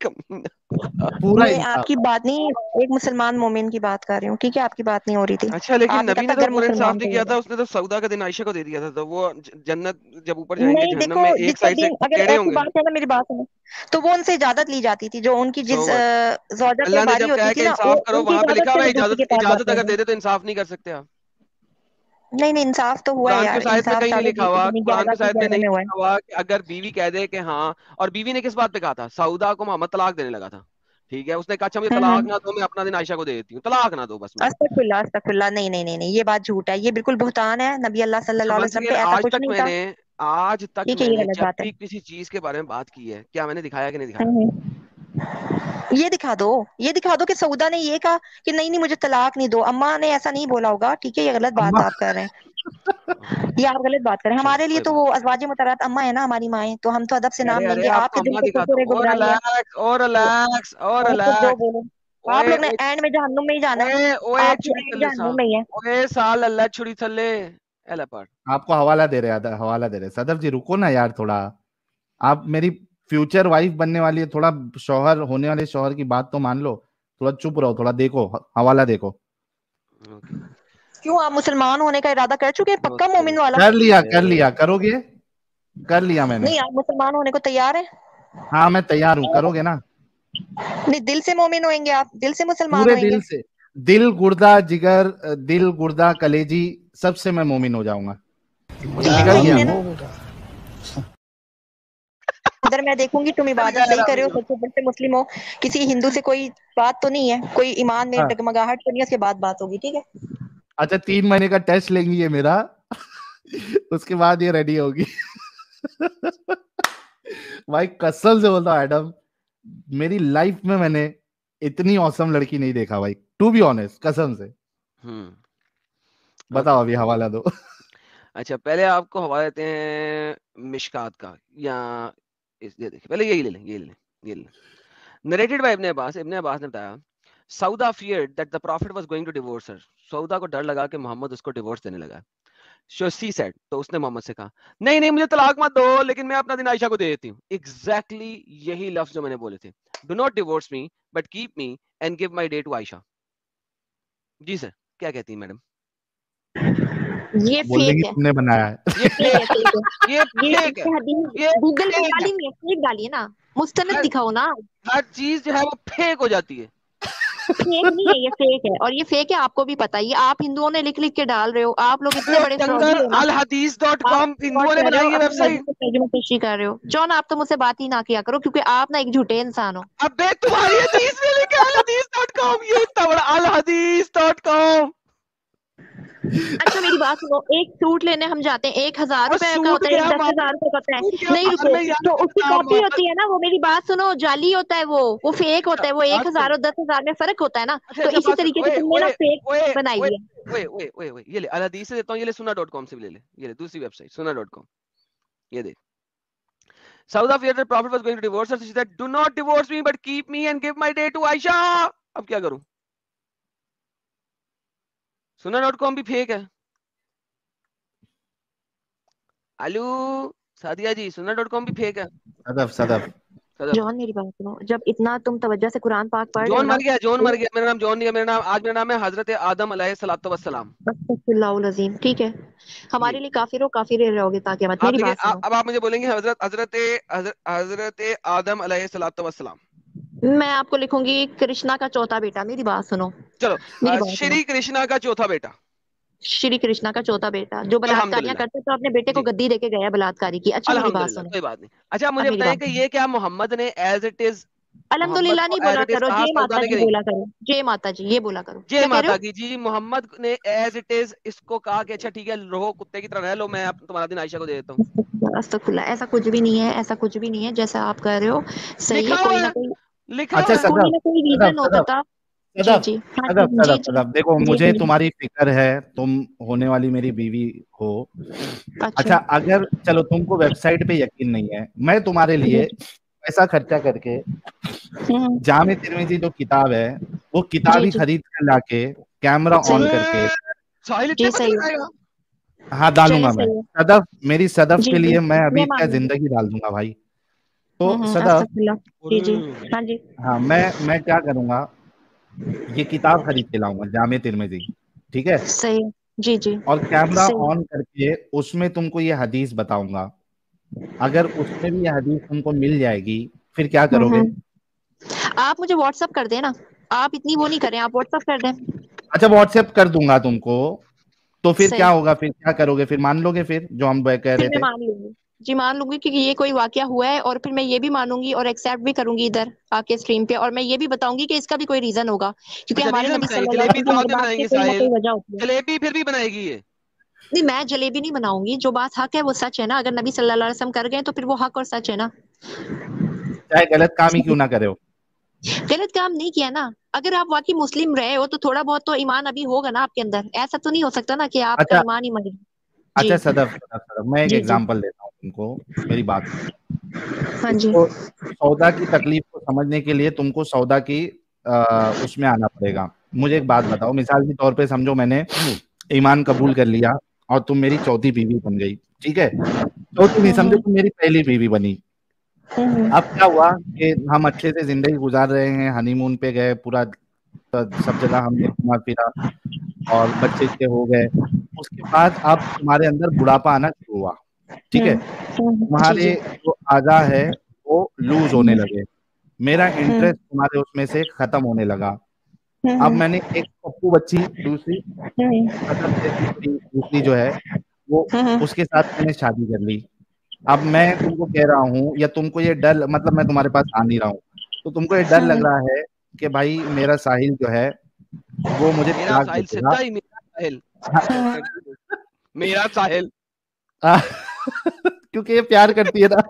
कमीना। पूरा मैं इंसाफ। आपकी बात नहीं, एक मुसलमान मोमिन की बात कर रही हूँ, ठीक है? आपकी बात नहीं हो रही थी। अच्छा लेकिन आपने नबी कहा ने था तो अगर पूरा इंसाफ मुसलमान नहीं को किया ले था, लो। उसने तो सौदा का दिन आयशा को दे दिया था, तो वो जन्नत जब ऊपर जाएंगे नहीं जहन्नम देखो, में एक जिसका साइड से दीन अगर टेढ़े ऐसी होंगे। बात है ना, मेरी बात सुनो, तो वो उनसे इजाजत ली जाती थी, जो उनकी सो जिस व्हाट, जौजा पे अल्लाह ने बारी जब कहा होती है थी कि ना, वो इंसाफ करो, उनकी वहां पे इजाजत लिखा से हुआ वो है दूसरी इजाजत, के पास इजाजत जाते अगर थे। दे दे तो इंसाफ नहीं कर सकते आप। नहीं नहीं, इंसाफ तो हुआ है कुरान की यार, शायद में इंसाफ कहीं नहीं चारों लिखा हुआ, बीवी कुरान की 11 की शायद में 11 नहीं में हुआ है। लिखा हुआ कि अगर बीवी कह दे कि हाँ, और बीवी ने किस बात पे कहा था, सऊदा को मोहम्मद तलाक देने लगा था, ठीक है, उसने कहा अच्छा मुझे तलाक हम्म। ना दो, मैं अपना दिन आयशा को दे देती हूँ, तलाक ना दो बस मुझे। अस्तगफिरुल्लाह अस्तगफिरुल्लाह, नहीं नहीं नहीं नहीं, ये बात झूठ है, ये बिल्कुल बुहतान है। नबी अल्लाह सल्लल्लाहु अलैहि वंस वसल्लम अगेन, पे ऐसा कुछ नहीं था। आज तक ठीक है, ये मैंने गलत जब बात है। भी किसी चीज के बारे में बात की है, क्या मैंने दिखाया कि नहीं दिखाया? ये दिखा दो, ये दिखा दो कि सऊदा ने ये कहा कि नहीं नहीं मुझे तलाक नहीं दो। अम्मा ने ऐसा नहीं बोला होगा, ठीक है? ये गलत बात अम्मा। आप कर रहे हैं, ये आप गलत बात कर रहे हैं। चलो हमारे लिए कोई तो बात। वो अज़वाज मुतहहरात अम्मा है ना, हमारी माएँ, तो हम तो अदब से अरे नाम अरे लेंगे। आपको आपके दिल अम्मा पे दिखाता कुफर हूँ, है, गुमराही है, और तो रिलैक्स और आप तो जो रिलैक्स। बोलो। आप ओए लोग ने एंड में जहन्नुम में ही जाना है, ओए ओए आपकी छुरी एंड थल्ले सा, जहन्नुम में ही है। ओए साल अल्लाह छुरी थल्ले एला पर। आपको हवाला दे रहे हैं, हवाला दे रहे हैं। सदफ जी रुको ना यार थोड़ा, आप मेरी फ्यूचर वाइफ बनने वाली है, थोड़ा शौहर होने वाले शौहर की बात तो मान लो, थोड़ा चुप रहो, थोड़ा देखो, हवाला देखो। ओके क्यों, आप मुसलमान होने का इरादा कर चुके हैं, पक्का ओके मोमिन वाला? कर लिया, करोगे? कर लिया मैंने। नहीं, आप मुसलमान होने को तैयार हैं? हाँ मैं तैयार हूँ, करोगे ना? नहीं, दिल से मोमिन होंगे आप, दिल से मुसलमान पूरे होंगे? दिल से, दिल गुर्दा जिगर, दिल गुर्दा कलेजी, सबसे मैं मोमिन हो जाऊंगा। निकल सही गया। है ना? उधर मैं देखूंगी तुम इबादत सही कर रहे हो, सबसे बड़े मुस्लिम हो, किसी हिंदू से कोई बात तो नहीं है, कोई ईमान में हाँ। डगमगाहट तो नहीं है, उसके बाद बात होगी, ठीक है? अच्छा 3 महीने का टेस्ट लेंगी ये मेरा, उसके बाद ये रेडी होगी। भाई कसम से बोलता हूँ एडम, मेरी लाइफ में मैंने इतनी औसम लड़की नहीं देखा भाई, टू बी ऑनेस्ट, कसम से। बताओ ओके। अभी हवाला दो। अच्छा पहले आपको हवाला देते हैं मिशकात का, या ये देखिए, पहले यही ले लें, ये ले लें, ये ले लें। नरेटेड बाय इब्ने अब्बास ने बताया, सऊदा feared that the prophet was going to divorce her. सऊदा को डर लगा कि मोहम्मद उसको डिवोर्स देने लगा। So she said, तो उसने मोहम्मद से कहा, नहीं नहीं मुझे तलाक मत दो, लेकिन मैं अपना दिन आयशा को दे देती हूँ। Exactly यही लफ्ज जो मैंने बोले थे, do not divorce me but keep me and give my day to Ayesha. Ji sir, क्या कहती हैं मैडम? ये बोल देंगी फेक है, तुमने बनाया है। ये फेक है, फेक फेक है। है, ये फेक है, ये गूगल पे फेक है। डालेंगे, फेक डालिए ना, मुस्तनद हर दिखाओ ना। हर चीज जो है वो फेक हो जाती है। फेक नहीं है, ये फेक है, और ये फेक है, आपको भी पता है। ये आप हिंदुओं ने लिख लिख के डाल रहे हो, आप लोग इतने ये बड़े फ्रॉडी दंगल हो ना। अल हदीस डॉट आप कॉम और हिंदुओं ने कह रहे हो, बनाई है अपनी मर्जी वेबसाइट। से तर्जुमा पेशी कर रहे हो। जॉन, आप तो मुझसे बात ही ना किया करो, क्योंकि आप ना एक झूठे इंसान हो। अबे तुम्हारी हदीस में लिखा है अल हदीस डॉट कॉम, ये इतना बड़ा अल हदीस डॉट कॉम। अच्छा मेरी बात सुनो, एक सूट लेने हम जाते हैं, 1,000 रुपए का सूट होता है, एक गया 10,000 रुपए का होता है। सूट गया नहीं मार रुको, में यार, तो उसकी नाम कॉपी होती है ना, वो मेरी बात सुनो, जाली होता है वो फेक होता है, वो बात 1,000 सुन। और 10,000 में फर्क होता है ना। अच्छा तो अच्छा इसी बात सुन, तरीके से ओए तुमने ना ओए फेक ओए बनाई ओए हुई है। ओए ओए ओए ओए, ये ले अल हदीस से देता हूँ, ये ले सुना डॉट कॉम से भी ले ले दूसरी वेबसाइट सुना डॉट कॉम। ये देख, South of the prophet was going to divorce her, so she said, "Do not divorce me, but keep me and give my day to Aisha." अब क्या करूं? सुना डॉट कॉम भी फेक है। आलू सादिया जी sunnah.com भी फेक है। सदफ सदफ सदफ जॉन मेरी बात सुनो, जब इतना तुम तवज्जो से कुरान पाक पढ़ रहे हो जॉन ना, मर गया, जॉन तो मर गया। मेरा नाम जॉन नहीं है, मेरा नाम है हजरत आदम अलैहिस्सलातु वस्सलाम। अस्तगफिरुल्लाहुल अज़ीम, ठीक है, जी हमारे लिए काफिर हो, काफिर रहोगे ताकि मत। आप मेरी देखिए, बात सुनो, अब आप मुझे बोलेंगे हजरत आदम अलैहिस्सलातु वस्सलाम। मैं आपको लिखूंगी कृष्णा का चौथा बेटा। मेरी बात सुनो, चलो मेरी बात सुनो, श्री कृष्णा का चौथा बेटा। श्री कृष्णा का चौथा बेटा जो बलात्कारियां अल्हम्दुलिल्लाह। करते तो अपने बेटे को जी गद्दी देके गया बलात्कारी की। अच्छा मेरी बात अल्हम्दुलिल्लाह, सुनो, कोई बात नहीं। अच्छा आप अब मुझे मेरी बताएं बात कि सुनो, ये क्या मोहम्मद ने एज इट इज, मोहम्मद अल्हम्दुलिल्लाह को नहीं एज बोला इट इज करो, कहा जय सौदा माता ने जी कि नहीं? बोला करो, जय माता जी ये बोला करो। जय क्या कह रहे माता हो? की जी। मोहम्मद ने एज इट इज इसको कहा कि अच्छा ठीक है, रहो कुत्ते की तरह रह लो, मैं तुम्हारा दिन आयशा को दे देता हूँ। अस्तगफुरुल्लाह, ऐसा कुछ भी नहीं है, ऐसा कुछ भी नहीं है जैसा आप कह रहे हो। सही है, लिखा हुआ कोई ना है, कोई, लिखा अच्छा हुआ है। कोई सदफ ना कोई सदफ रीजन होता सदफ था। जी सदफ जी, हाँ जी सदफ जी सदफ जी सदफ देखो, जी मुझे जी। तुम्हारी फिक्र है, तुम होने वाली मेरी बीवी हो। अच्छा अच्छा, अगर चलो तुमको वेबसाइट पे यकीन नहीं है, मैं तुम्हारे लिए जी, पैसा खर्चा करके हम्म, जामे तिरमिजी जो किताब है, वो किताब जी ही जी, खरीद कर लाके कैमरा ऑन सही है, करके, साहिल इतने जी पैसे सही है, लगाएगा? हाँ चलिए डालूंगा मैं। सही है, सदफ, मेरी सदफ जी के जी, लिए मैं अभी मैं क्या मान लूंगी। जिंदगी डाल दूंगा भाई। तो सदफ, अस्तगफुरुल्लाह, जी जी, अरे हाँ जी, हाँ मैं क्या करूंगा, ये किताब खरीद के लाऊंगा जामे तिरमिजी, ठीक है, सही है, जी जी, और कैमरा सही है, ऑन करके उसमें तुमको ये हदीस बताऊंगा। अगर उसमें भी ये हदीस तुमको मिल जाएगी, फिर क्या करोगे? हम्म। आप मुझे व्हाट्सअप कर देना, आप इतनी वो नहीं करें, आप व्हाट्सअप कर दें। अच्छा व्हाट्सएप कर दूंगा तुमको, तो फिर क्या सही, होगा, फिर क्या करोगे, फिर मान लोगे फिर जो हम कह फिर रहे मैं थे? मान लूंगी, जी मान लूंगी, क्योंकि ये कोई वाकया हुआ है, और फिर मैं ये भी मानूंगी और एक्सेप्ट भी करूंगी इधर आके स्ट्रीम पे, और मैं ये भी बताऊंगी कि इसका भी कोई रीजन होगा, क्योंकि अच्छा हमारे रीजन नबी बताएगी, सल्लल्लाहु जलेबी अलैहि वसल्लम की दावत हर में बात की बनाएंगी कोई ना साहिल, कोई वजह होती है। जलेबी फिर भी बनाएगी ये। नहीं, मैं जलेबी नहीं बनाऊंगी, जो बात हक है वो सच है ना, अगर नबी सल्लल्लाहु अलैहि वसल्लम कर गए तो फिर वो हक और सच है ना। चाहे गलत काम ही क्यों ना करे हो। गलत काम नहीं किया ना, अगर आप वाकई मुस्लिम रहे हो तो थोड़ा बहुत तो ईमान अभी होगा ना आपके अंदर, ऐसा तो नहीं हो सकता ना कि आपका अच्छा ईमान ही मर गया। अच्छा जी सदफ सदफ सदफ, मैं एक जी जी, एग्जांपल देता हूँ तुमको, मेरी बात सुनो। हाँ जी, इसको, सौदा की तकलीफ को समझने के लिए तुमको सौदा की उसमें आना पड़ेगा। मुझे एक बात बताओ, मिसाल के तौर पे समझो मैंने ईमान कबूल कर लिया और तुम मेरी चौथी बीवी बन गई, ठीक है, चौथी नहीं समझो, तुम मेरी पहली बीवी बनी। हम्म, अब क्या हुआ कि हम अच्छे से जिंदगी गुजार रहे हैं, हनीमून पे गए, पूरा सब जगह हमने घुमा फिरा और बच्चे के हो गए। उसके बाद अब तुम्हारे अंदर बुढ़ापा आना शुरू हुआ, ठीक है, जी तुम्हारे जी, जो आजा है वो लूज होने लगे, मेरा हम्म इंटरेस्ट तुम्हारे उसमें से खत्म होने लगा। अब हम्म मैंने एक पप्पू बच्ची दूसरी, हम्म सदफ जैसी कोई दूसरी जो है, वो हम्म उसके साथ मैंने शादी कर ली। अब मैं तुमको कह रहा हूँ, या तुमको ये डर, मतलब मैं तुम्हारे पास आ नहीं रहा हूँ, तो तुमको ये डर लग रहा है कि भाई मेरा साहिल जो है वो मुझे मेरा तलाक दे साहिल देगा। सिद्धा ही, मेरा साहिल, मेरा साहिल, क्योंकि ये प्यार करती है ना,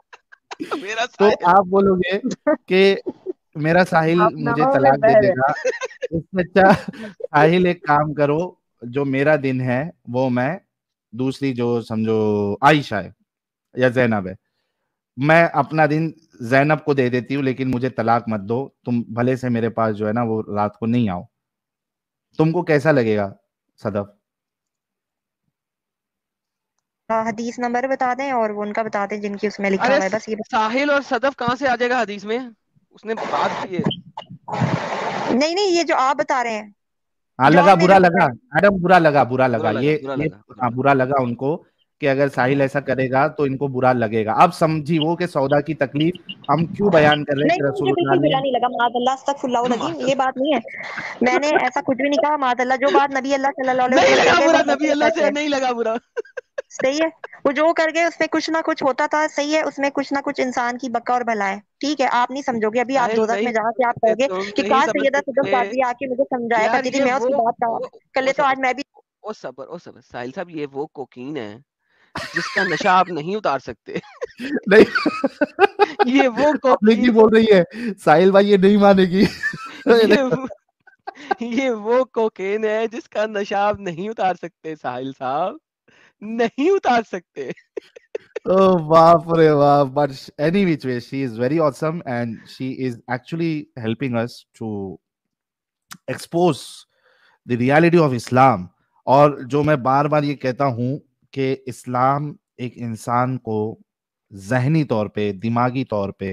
मेरा तो साहिल। आप बोलोगे कि मेरा साहिल आप मुझे नाव में तलाक दे बह रहे देगा। इससे अच्छा साहिल एक काम करो, जो मेरा दिन है वो मैं दूसरी जो समझो आयशा है या जैनब है, मैं अपना दिन जैनब को दे देती हूँ, लेकिन मुझे तलाक मत दो, तुम भले से मेरे पास जो है ना वो रात को नहीं आओ। तुमको कैसा लगेगा सदफ? हदीस नंबर बता दें और वो उनका बता दें जिनकी उसमें लिखा अरे हुआ है, बस ये साहिल और सदफ कहाँ से आ जाएगा हदीस में? उसने बात की है। नहीं नहीं, ये जो आप बता रहे हैं, हाँ लगा, जॉन ने बुरा जो लगा बताया। मैडम, बुरा लगा, बुरा बुरा लगा लगा, बुरा ये लगा, बुरा हाँ लगा। बुरा लगा उनको, कि अगर साहिल ऐसा करेगा तो इनको बुरा लगेगा। अब समझी वो कि सौदा की तकलीफ हम क्यों बयान कर रहे हैं नहीं कि नहीं, मुझे रसूलुल्लाह बिल्कुल ने। बुरा नहीं लगा, मादल्ला अस्तगफुरुल्लाह अज़ीम, मादल ये बात नहीं है, मैंने ऐसा कुछ भी नहीं कहा। मादल्ला, जो बात नबी अल्लाह सल्लल्लाहु अलैहि नहीं वसल्लम कर लगा गए बुरा, वो नबी वाकई अल्लाह सच से है। नहीं लगा बुरा। सही है, वो जो कर गए उसमें कुछ ना कुछ होता था, सही है, उसमें कुछ ना कुछ इंसान की बका और भला है, ठीक है, आप नहीं समझोगे अभी, आप साहिल दोजख नहीं में समझ जाके आप सकते, कहोगे तुम कि नहीं काश समझ सैयदा सदफ सकते कादरी आके मुझे समझाया यार। करती थी, ये मैं उसकी बात कर वो ले तो सबर, आज मैं भी। ओ सबर साहिल साहब, ये वो कोकीन है जिसका नशा आप नहीं उतार सकते। नहीं ये वो पब्लिक ही कोकीन, बोल रही है, साहिल भाई ये नहीं मानेगी। ये वो, ये वो कोकेन है जिसका नशा आप नहीं उतार सकते साहिल साहब, नहीं उतार सकते। Oh, बाप रे बाप, but any which way, she is very awesome and she is actually helping us to expose the reality of Islam। और जो मैं बार बार ये कहता हूँ कि इस्लाम एक इंसान को जहनी तौर पे, दिमागी तौर पे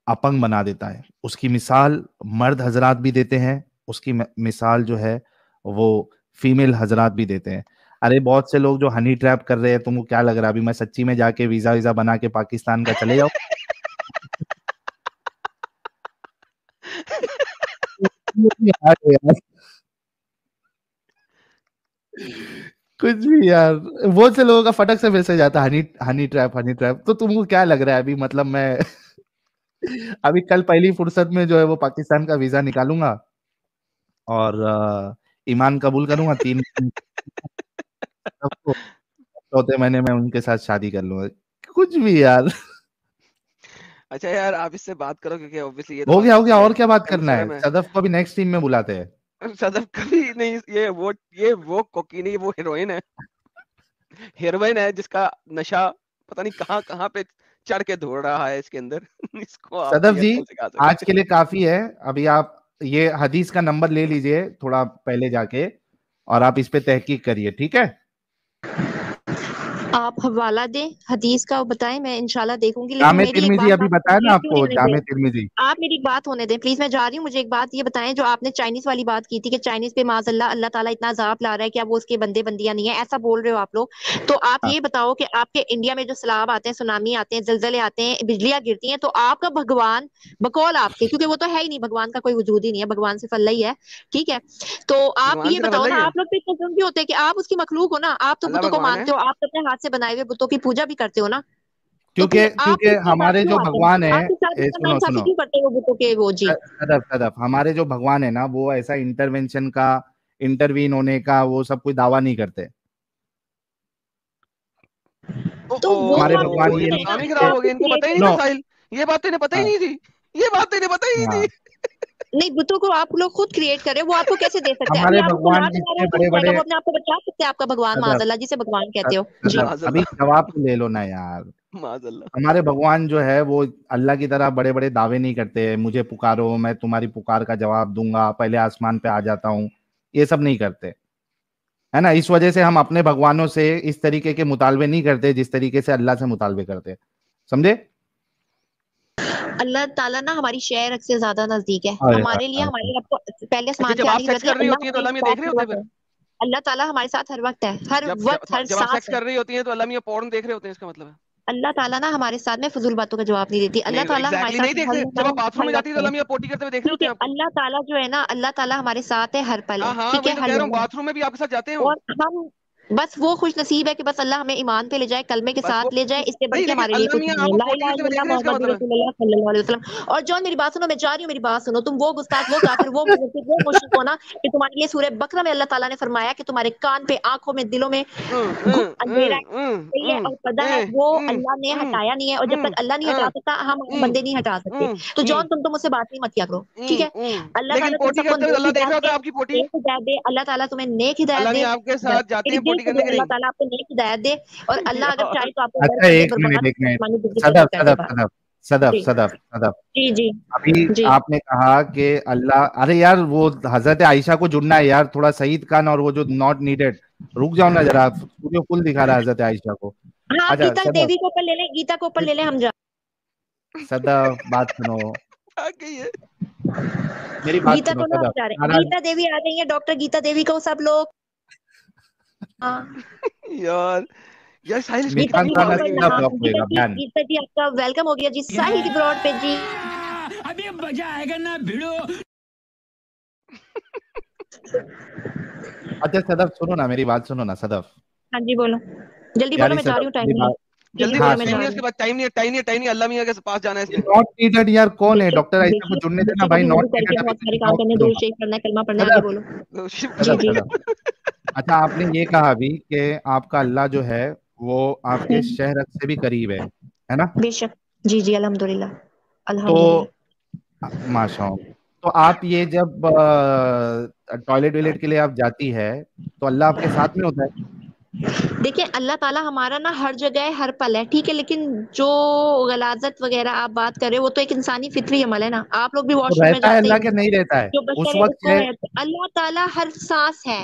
अपंग बना देता है। उसकी मिसाल मर्द हजरात भी देते हैं, उसकी मिसाल जो है वो फीमेल हजरात भी देते हैं। अरे बहुत से लोग जो हनी ट्रैप कर रहे हैं, तुमको क्या लग रहा है अभी मैं सच्ची में जाके वीजा वीजा बना के पाकिस्तान का चले जाऊं? यार, कुछ भी यार, बहुत से लोगों का फटक से मैसेज आता है हनी ट्रैप हनी ट्रैप। तो तुमको क्या लग रहा है अभी, मतलब मैं अभी कल पहली फुर्सत में जो है वो पाकिस्तान का वीजा निकालूंगा और ईमान कबूल करूंगा 3 सबको, चौथे महीने में उनके साथ शादी कर लूंगा। कुछ भी यार। अच्छा यार आप इससे बात करो क्योंकि ऑब्वियसली ये हो तो गया और क्या बात करना कंसर्न है? सदफ को भी नेक्स्ट टीम में बुलाते हैं। सदफ कभी नहीं, ये वो कोकीन है, वो हीरोइन है, हीरोइन है जिसका नशा पता नहीं कहाँ कहाँ पे चढ़ के दौड़ रहा है इसके अंदर। इसको आप सदफ ये जी नहीं सिखा सकते। आज के लिए काफी है। अभी आप ये हदीस का नंबर ले लीजिए थोड़ा पहले जाके, और आप इस पे तहकीक करिए, ठीक है? आप हवाला दें हदीस का, बताएं, मैं इंशाल्लाह देखूंगी। लेकिन जामे मेरी एक तिर्मिजी बात अभी आप बताया ना complete क्यों आपको, नहीं होने जामे दे? तिर्मिजी। आप मेरी एक बात होने दें प्लीज, मैं जा रही हूँ। मुझे एक बात ये बताएं, जो आपने चाइनीज वाली बात की थी कि चाइनीज पे माज़अल्लाह अल्लाह ताला इतना अजाब ला रहा है कि अब वो उसके बंदे बंदियां नहीं है, ऐसा बोल रहे हो आप लोग। तो आप हाँ। ये बताओ कि आपके इंडिया में जो सैलाब आते हैं, सुनामी आते हैं, जलजले आते हैं, बिजलियां गिरती हैं, तो आपका भगवान बकौल आपके, क्योंकि वो तो है ही नहीं, भगवान का कोई वजूद ही नहीं है, भगवान सिर्फ अल्लाह ही है, ठीक है? तो आप भगवान ये सिर्फ बताओ अल्लाह ना, ही है, आप लोग तो इतने क्यों क्यों होते हैं कि आप उसकी मखलूक हो ना, आप तो अल्लाह बुतों को भगवान है। मानते हो, आप तो अपने हाथ से बनाए हुए बुतों की पूजा भी करते हो ना, तो क्योंकि फिर आप क्योंकि इसके साथ हमारे क्यों जो आते हैं? भगवान है, आपके साथ इतना सुनो नाइंसाफी सुनो, क्यों करते हैं वो बुतों के वो जी? सदफ सदफ, हमारे जो भगवान है ना वो ऐसा इंटरवेंशन का, इंटरवीन होने का वो सब कोई दावा नहीं करते। तो वो हमारे आप भगवान ये ये तो नहीं करेगा, काम ही कहते। खराब आप हो गया, इनको क्रिएट पता ही नहीं था सुनो, साहिल, ये बात तो इन्हें पता ही हाँ नहीं थी, ये बात तो इन्हें पता ही नहीं हाँ, थी। नहीं, बुतों को आप लोग खुद क्रिएट करें, वो आपको कैसे दे सकते हैं? अभी हमारे आप उसको भगवान लात मारो इतने वो बड़े डूब जाएगा, बड़े, वो अपने आप को बचा सकते हैं? आपका भगवान सदफ माज़अल्लाह जिसे भगवान कहते हो जी। सदफ अभी माज़अल्लाह, जवाब तो ले लो ना यार। माज़अल्लाह। हमारे भगवान जो है वो अल्लाह की तरह बड़े बड़े दावे नहीं करते, मुझे पुकारो मैं तुम्हारी पुकार का जवाब दूंगा, पहले आसमान पे आ जाता हूँ, ये सब नहीं करते, है ना? इस वजह से हम अपने भगवानों से इस तरीके के मुतालबे नहीं करते जिस तरीके से अल्लाह से मुतालबे करते, समझे? अल्लाह ताला ना हमारी शहर से ज्यादा नजदीक है हाय हाय हमारे लिए। हाय। हमारे आपको पहले अच्छा आसमान पे जब आप आने की सेक्स जरूरत नहीं कर है, रही अल्लाह होती हैं तो हमारे अल्लाह मियां देख साथ रहे हर होते हैं वक्त फिर? है। अल्लाह ताला हमारे साथ हर वक्त है, हर जब वक्त, हर जब आप सेक्स सांस है। कर रही होती हैं तो अल्लाह मियां पोर्न देख रहे होते हैं, इसका मतलब है? अल्लाह ताला ना हमारे साथ में फजूल बातों का जवाब नहीं देती। अल्लाह नहीं तो ताला हमारे एग्जैक्टली नहीं साथ देख हर रहे, जब आप बाथरूम में हर जाती है वक्त तो है, अल्लाह मियां पोटी करते हुए देख रहे ठीक होते है? हैं आपको? अल्लाह ताला जो है ना, अल्लाह ताला हमारे साथ है हर पल हाँ है, हाँ ठीक वही है? तो हर कह रहा हूँ, लम्हा। बाथरूम में भी आपके साथ जाते हैं वो। और हम बस वो खुश नसीब है कि बस अल्लाह हमें ईमान पे ले जाए, कलमे के बस वो साथ ले जाए, इससे बढ़ नहीं, के लेकिन हमारे लिए अल्लाह कुछ मियां नहीं है। आपको ला पोटी इलाहा करते हुए देख इल्लल्लाह रहे हैं, इसका मोहम्मद मतलब है? रसूलुल्लाह सल्लल्लाहु अलैहि वसल्लम। और जॉन मेरी बात सुनो, मैं जा रही हूँ, मेरी बात सुनो। तुम वो गुस्ताख, वो काफिर, वो मुनाफिक, वो मुश्रिक हो ना, कि तुम्हारे लिए सूरह बकरा में अल्लाह ताला ने फरमाया कि तुम्हारे कान पे, आंखों में, दिलों में अंधेरा है, सही है, और पर्दा है, वो अल्लाह ने हटाया नहीं है। और जब तक अल्लाह नहीं हटा सकता, हम बंदे नहीं हटा सकते। तो जॉन तुम तो मुझसे बात नहीं मत किया करो, ठीक है? अल्लाह लेकिन ताला तुम पोटी सबको करते हुए नेक अल्लाह देख हिदायत रहा होता दे, है आपकी पोटी? नेक हिदायत दे अल्लाह ताला, तुम्हें नेक हिदायत अल्लाह दे। नहीं आपके बस साथ जाते मेरी हैं दिल पोटी से करने दुआ, के अल्लाह नहीं? ताला आपको नेक हिदायत दे। और अल्लाह अगर यार चाहे तो आपको अच्छा गर्क करके एक बर्बाद मिनट, आसमानी बिजली से सदफ कर दे सदफ बस। सदफ सदफ जी सदफ सदफ, जी जी अभी जी। आपने कहा कि अल्लाह, अरे यार वो हजरत आयशा को जुड़ना है यार, थोड़ा सईद खान और वो जो नॉट नीडेड, रुक जाओ ना जरा, सूर्य कुल दिखा रहा है हजरत आयशा को। हाँ, आप अच्छा गीता सदफ, देवी को ऊपर ले लें, गीता को ऊपर ले लें, हम जा। सदफ बात सुनो, आ गई है। मेरी बात गीता सुनो को ना, हम सदफ, जा रहे हैं, नाराज गीता देवी आ रही है, डॉक्टर गीता देवी को सब लोग। हाँ, यार यार साहिल इसको गीता मिठान जी कितनी को खाना पावर ऊपर, लगी हुई सीधा है। हाँ ब्लॉक गीता होएगा जी, बैन। गीता जी आपका वेलकम हो गया जी साहिल की ब्रॉड पे जी। अभी मजा आएगा ना भिड़ो। अच्छा सदफ सुनो ना, मेरी बात सुनो ना सदफ, हाँ जी बोलो, जल्दी यार बोलो, मैं इस जा रही सदफ हूँ, टाइम मेरी नहीं है। बात, जी जी जल्दी हाँ बोलो, बोलो, मैं टाइम जा नहीं है रही उसके हूँ। बाद, टाइम नहीं है, टाइम नहीं है, टाइम नहीं है, अल्लाह मियां के पास जाना है इसने। नॉट नीडेड यार, कौन है देखिए डॉक्टर आयशा को देखिए जुड़ने देना देखिए, भाई, कभी नॉट वुजू करके नीडेड अभी बहुत मैं सारे काम ब्लॉक करने, दो करूंगा। शेख करना है, कलमा पढ़ना है, आगे सदफ, बोलो। तो शिव जी सदफ जी। सदफ, अच्छा आपने ये कहा अभी कि आपका अल्लाह जो है वो आपके शहर से भी करीब है ना? बेशक, जी जी, अल्हम्दुलिल्लाह तो अल्हम्दुलिल्लाह। माशाअल्लाह, तो आप ये जब टॉयलेट वॉयलेट के लिए आप जाती है तो अल्लाह आपके साथ में होता है? देखिए अल्लाह ताला हमारा ना हर जगह है, हर पल है, ठीक है? लेकिन जो गलाजत वगैरह आप बात कर रहे हो, वो तो एक इंसानी फितरी अमल है ना। आप लोग भी तो वॉशरूम में रहता है जाते अल्लाह ही के हैं, नहीं रहता है जो उस बशर है वक्त उसको है? है। तो अल्लाह ताला हर सांस है,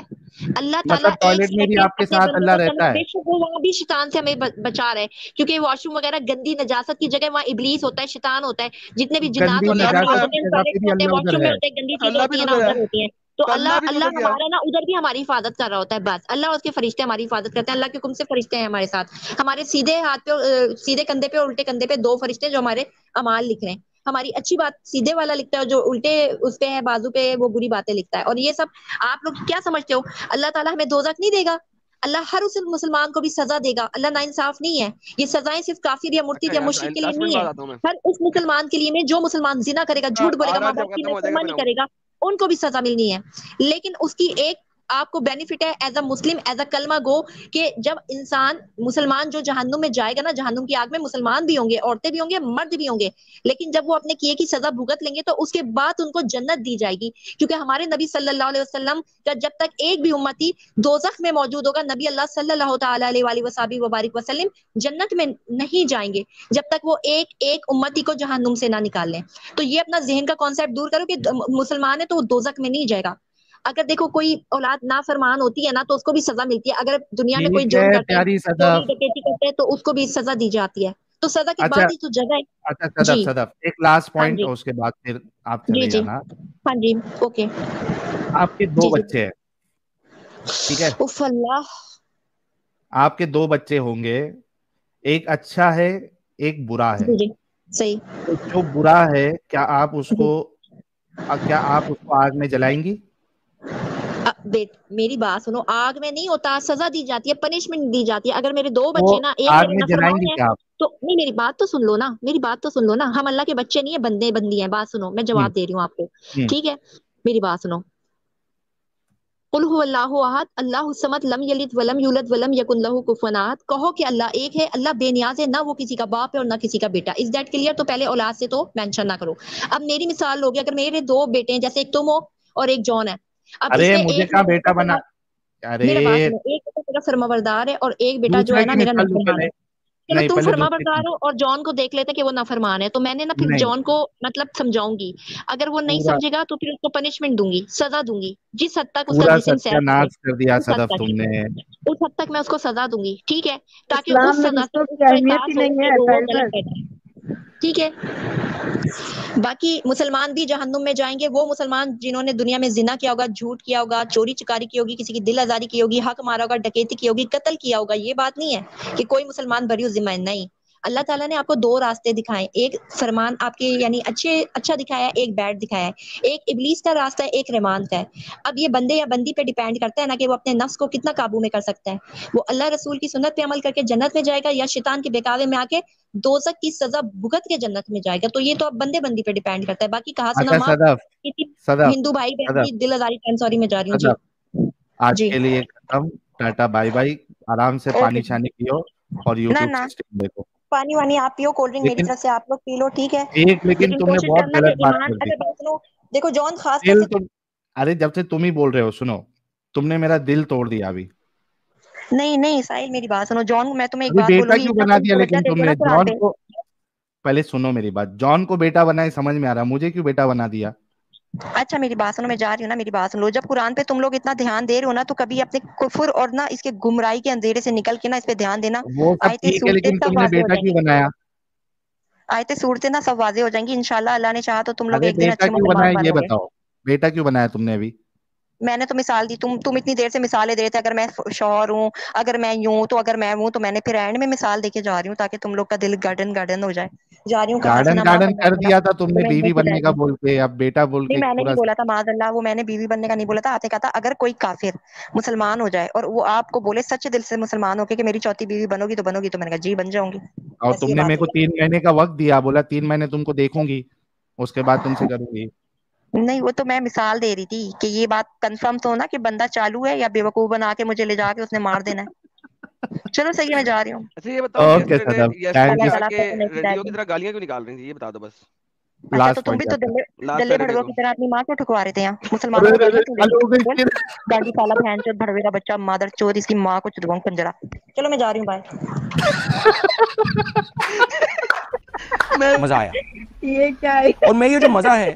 अल्लाह ताला मतलब टॉयलेट में भी आपके साथ अल्लाह रहता है? बेशक वो वहाँ भी शैतान से हमें बचा रहे, क्योंकि वॉशरूम वगैरह गंदी नजासत की जगह वहाँ इब्लीस होता है, शैतान होता है, जितने भी जिन्नात गंदी होते हैं, नजासत की जगह पे भी अल्लाह उधर वॉशरूम में है। होते हैं, गंदी चीजें अल्लाह भी होती है तो ना उधर उधर है, होती है। तो तो अल्लाह भी तो अल्लाह उधर गया। हमारा ना उधर भी हमारी हिफाजत कर रहा होता है। बस अल्लाह और उसके फरिश्ते हमारी हिफाजत करते हैं। अल्लाह के हुक्म से फरिश्ते हैं हमारे साथ, हमारे सीधे हाथ पे सीधे कंधे पे और उल्टे कंधे पे 2 फरिश्ते जो हमारे अमाल लिख रहे हैं। हमारी अच्छी बात सीधे वाला लिखता है, जो उल्टे उस पे है बाजू पे वो बुरी बातें लिखता है। और ये सब आप लोग क्या समझते हो, अल्लाह ताला हमें दोजख नहीं देगा? अल्लाह हर उस मुसलमान को भी सजा देगा। अल्लाह नाइंसाफ नहीं है। ये सजाएं सिर्फ काफिर या मुर्तिद अच्छा या यार, मुशरिक के लिए लास्ट मिनट नहीं बाद है, आता हूँ मैं। हर उस मुसलमान के लिए में जो मुसलमान जिना करेगा, झूठ बोलेगा, आधा माँ जब बाप की खत्म हो जाएगा नाफरमानी फिर करेगा, उनको भी सजा मिलनी है। लेकिन उसकी एक आपको बेनिफिट है as a Muslim, as a कलमा गो, कि जब इंसान मुसलमान जो जहन्नुम में जाएगा ना, जहन्नुम की आग में मुसलमान भी होंगे, औरतें भी होंगे, मर्द भी होंगे, लेकिन जब वो अपने किए की सजा भुगत लेंगे तो उसके बाद उनको जन्नत दी जाएगी। क्योंकि हमारे नबी सल्लल्लाहु अलैहि वसल्लम का जब तक एक भी उम्मती दोजख में मौजूद होगा, नबी अल्लाह सल्लल्लाहु तआला अलैहि वसल्लम जन्नत में नहीं जाएंगे जब तक वो एक एक उम्मती को जहन्नुम से ना निकाल लें। तो ये अपना जहन का कॉन्सेप्ट दूर करो कि मुसलमान है तो वो दोजख में नहीं जाएगा। अगर देखो कोई औलाद नाफरमान होती है ना तो उसको भी सजा मिलती है। अगर दुनिया में कोई ठीक जुर्म है करता है, प्यारी चोरी सदफ। डकैती करता है, तो उसको भी सजा दी जाती है। तो सजा के अच्छा बाद ही तो जगह है। अच्छा सदफ, जी सदफ एक लास्ट हाँ पॉइंट जी, और उसके बाद फिर आप जी चले जी जाना। हाँ जी, ओके आपके 2 जी जी। बच्चे हैं, ठीक है? उफ अल्लाह। आपके 2 बच्चे होंगे, एक अच्छा है, एक बुरा है। जी जी सही। तो जो बुरा है, जी क्या आप उसको आग में जलाएंगी? मेरी बात सुनो, आग में नहीं होता, सजा दी जाती है, पनिशमेंट दी जाती है। अगर मेरे 2 वो बच्चे ना, एक आग मेरे में नाफरमान जलाएंगी है, क्या आप? तो नहीं, मेरी बात तो सुन लो ना, मेरी बात तो सुन लो ना। हम अल्लाह के बच्चे नहीं है, बंदे बंदी हैं। बात सुनो, मैं हम्म जवाब दे रही हूँ आपको, हम्म ठीक है? मेरी बात सुनो। कुल हुवल्लाहु अहद अल्लाहु समद लम यलिद वलम यूलद वलम यकुन लहू कुफुवन अहद। कहो कि अल्लाह एक है, अल्लाह बेनियाज है, ना वो किसी का बाप है और ना किसी का बेटा। Is that clear? तो पहले औलाद से तो मेंशन ना करो। अब मेरी मिसाल लोगे, अगर मेरे 2 बेटे हैं, जैसे एक तुम हो और एक जॉन है, अब अरे इसमें मुझे एक कहाँ मेरा बेटा बेटा बना। अरे मेरा बात सुनो, एक बेटा मेरा फरमाबरदार है और एक बेटा जो दूसरे है ना की मेरा मिसाल लो नाफरमान पहले। है। चलो नहीं तुम पहले दूसरे की। फरमाबरदार हो और जॉन को देख लेते कि वो नाफरमान है, तो मैंने ना फिर नहीं जॉन को मतलब समझाऊंगी। अगर वो नहीं पूरा समझेगा तो फिर उसको पनिशमेंट दूंगी, सजा दूंगी, जिस हद तक उसका पूरा जिस्म सह सके, सत्यानाश कर दिया उस हद सदफ तुमने। तक, उस हद तक मैं उसको सजा दूंगी, ठीक है? ताकि इस्लाम उस में सजा से रिश्तों की उसको अहमियत ही एहसास हो नहीं कि है वो साहिल गलत सर। कर रहा है, ठीक है? बाकी मुसलमान भी जहन्नुम में जाएंगे, वो मुसलमान जिन्होंने दुनिया में जिना किया होगा, झूठ किया होगा, चोरी चकारी की होगी, किसी की दिल आजारी की होगी, हक मारा होगा, डकैती की होगी, कत्ल किया होगा। ये बात नहीं है कि कोई मुसलमान बरी जिम्मा नहीं। अल्लाह ताला ने आपको 2 रास्ते दिखाए, एक फरमान आपके यानी अच्छा दिखाया है, एक बैड दिखाया है। एक इब्लीस का रास्ता है, एक रहमान का है। अब ये बंदे या बंदी पे डिपेंड करता है ना कि वो अपने नफ्स को कितना काबू में कर सकता है। वो अल्लाह रसूल की सुन्नत पे अमल करके जन्नत में जाएगा या शैतान के बहकावे में आके दोजख की सजा भुगत के जन्नत में जाएगा। तो ये तो अब बंदे बंदी पे डिपेंड करता है। बाकी कहा सुना अच्छा माफ सदफ, किसी सदफ, हिंदू भाई बहन सदफ, की दिल आजारी सॉरी में जा रही हूँ जी। सदफ, आज जी के लिए खत्म। Tata bye bye. आराम से ओके पानी छानी पियो और ना यूट्यूब ना, से स्ट्रीम देखो। पानी वानी आप पियो, कोल्ड ड्रिंक मेरी लेकिन तरफ से आप लोग पी लो, ठीक है? लेकिन लेकिन तुमने कोशिश बहुत करना कि गलत बात ईमान, कर दी। अगर बात सुनो, देखो जॉन खास तौर दिल से, तुम अरे जब से तुम ही बोल रहे हो, सुनो, तुमने मेरा दिल तोड़ दिया अभी। नहीं नहीं साहिल मेरी बात सुनो, जॉन मैं तुम्हें एक अभी बात बेटा बोलूंगी, क्यों इतना बना तुम दिया तवज्जो लेकिन देते हो ना तुमने कुरान जॉन पे। को? पहले सुनो मेरी बात। जॉन को बेटा बनाए समझ में आ रहा, मुझे क्यों बेटा बना दिया? अच्छा मेरी बात सुनो, मैं जा रही हूँ ना, मेरी बात सुन लो। जब कुरान पे तुम लोग इतना ध्यान दे रहे हो ना, तो कभी अपने कुफर और ना इसके गुमराही के अंधेरे से निकल के ना इस पे ध्यान देना। वो सब आयतें ठीक है, सूरतें लेकिन सब तुमने वाजे हो बेटा क्यों जाएंगी, बनाया? आयतें सूरतें ना सब वाजे हो जाएंगी इंशाल्लाह। अल्लाह ने चाहा तो तुम लोग अरे एक दिन बेटा अच्छे क्यों बनाया मुसलमान ये बनोगे। बताओ। बेटा क्यों बनाया तुमने अभी? मैंने तो मिसाल दी, तुम इतनी देर से मिसालें दे रहे थे, अगर मैं शौहर हूँ, अगर मैं यूं, तो अगर मैं हूं, तो मैंने फिर एंड में मिसाल देके जा रही हूँ ताकि तुम लोग का दिल गार्डन गार्डन हो जाए। जा रही हूँ, कहा गार्डन सुना माफ गार्डन अल्लाह कर ताला, दिया था तुमने तुम्हें बीवी नेक बनने हिदायत का दे। बोल के, अब बेटा बोल नहीं के मैंने नहीं पूरा। बोला था माज़अल्लाह, वो मैंने बीवी बनने का नहीं बोला था। आपने कहा था अगर कोई काफिर मुसलमान हो जाए और वो आपको बोले सच्चे दिल से मुसलमान होके कि मेरी चौथी बीवी बनोगी, तो बनोगी? तो मैंने कहा जी बन जाऊंगी। और बस ये तुमने मेरे बात को हुई। 3 महीने का वक्त दिया, बोला 3 महीने तुमको देखूंगी, उसके बाद तुमसे करूंगी। नहीं वो तो मैं मिसाल दे रही थी कि ये बात कंफर्म तो हो ना कि बंदा चालू है या बेवकूफ बना के मुझे ले जाके उसने मार देना है। चलो सही है, मैं जा रही हूँ। अच्छा ये बताओ, okay yesterday Sadaf, yesterday Allah thank you. ताला जाके सबको नेक हिदायत रंडियों की दे। तरह गालियां क्यों निकाल रही थी, ये बता दो बस। अच्छा तो लास्ट तुम पॉइंट भी तो आता है। लास्ट दल्ले पहले दे भड़वों दो। की तरह अपनी माँ को ठुकवा रहे थे यहाँ मुसलमानों अरे को अरे गालियां अरे, क्यों दे चालू रहे हो गई थे? बोल, फिर। गांडी साला बहन चोद भड़वे का बच्चा मादर चोद, इसकी माँ को चुदवाऊं कंजरा। चलो मैं जा रही हूँ, बाय। मैं मजा आया। ये क्या है? और मैं ये जो मजा है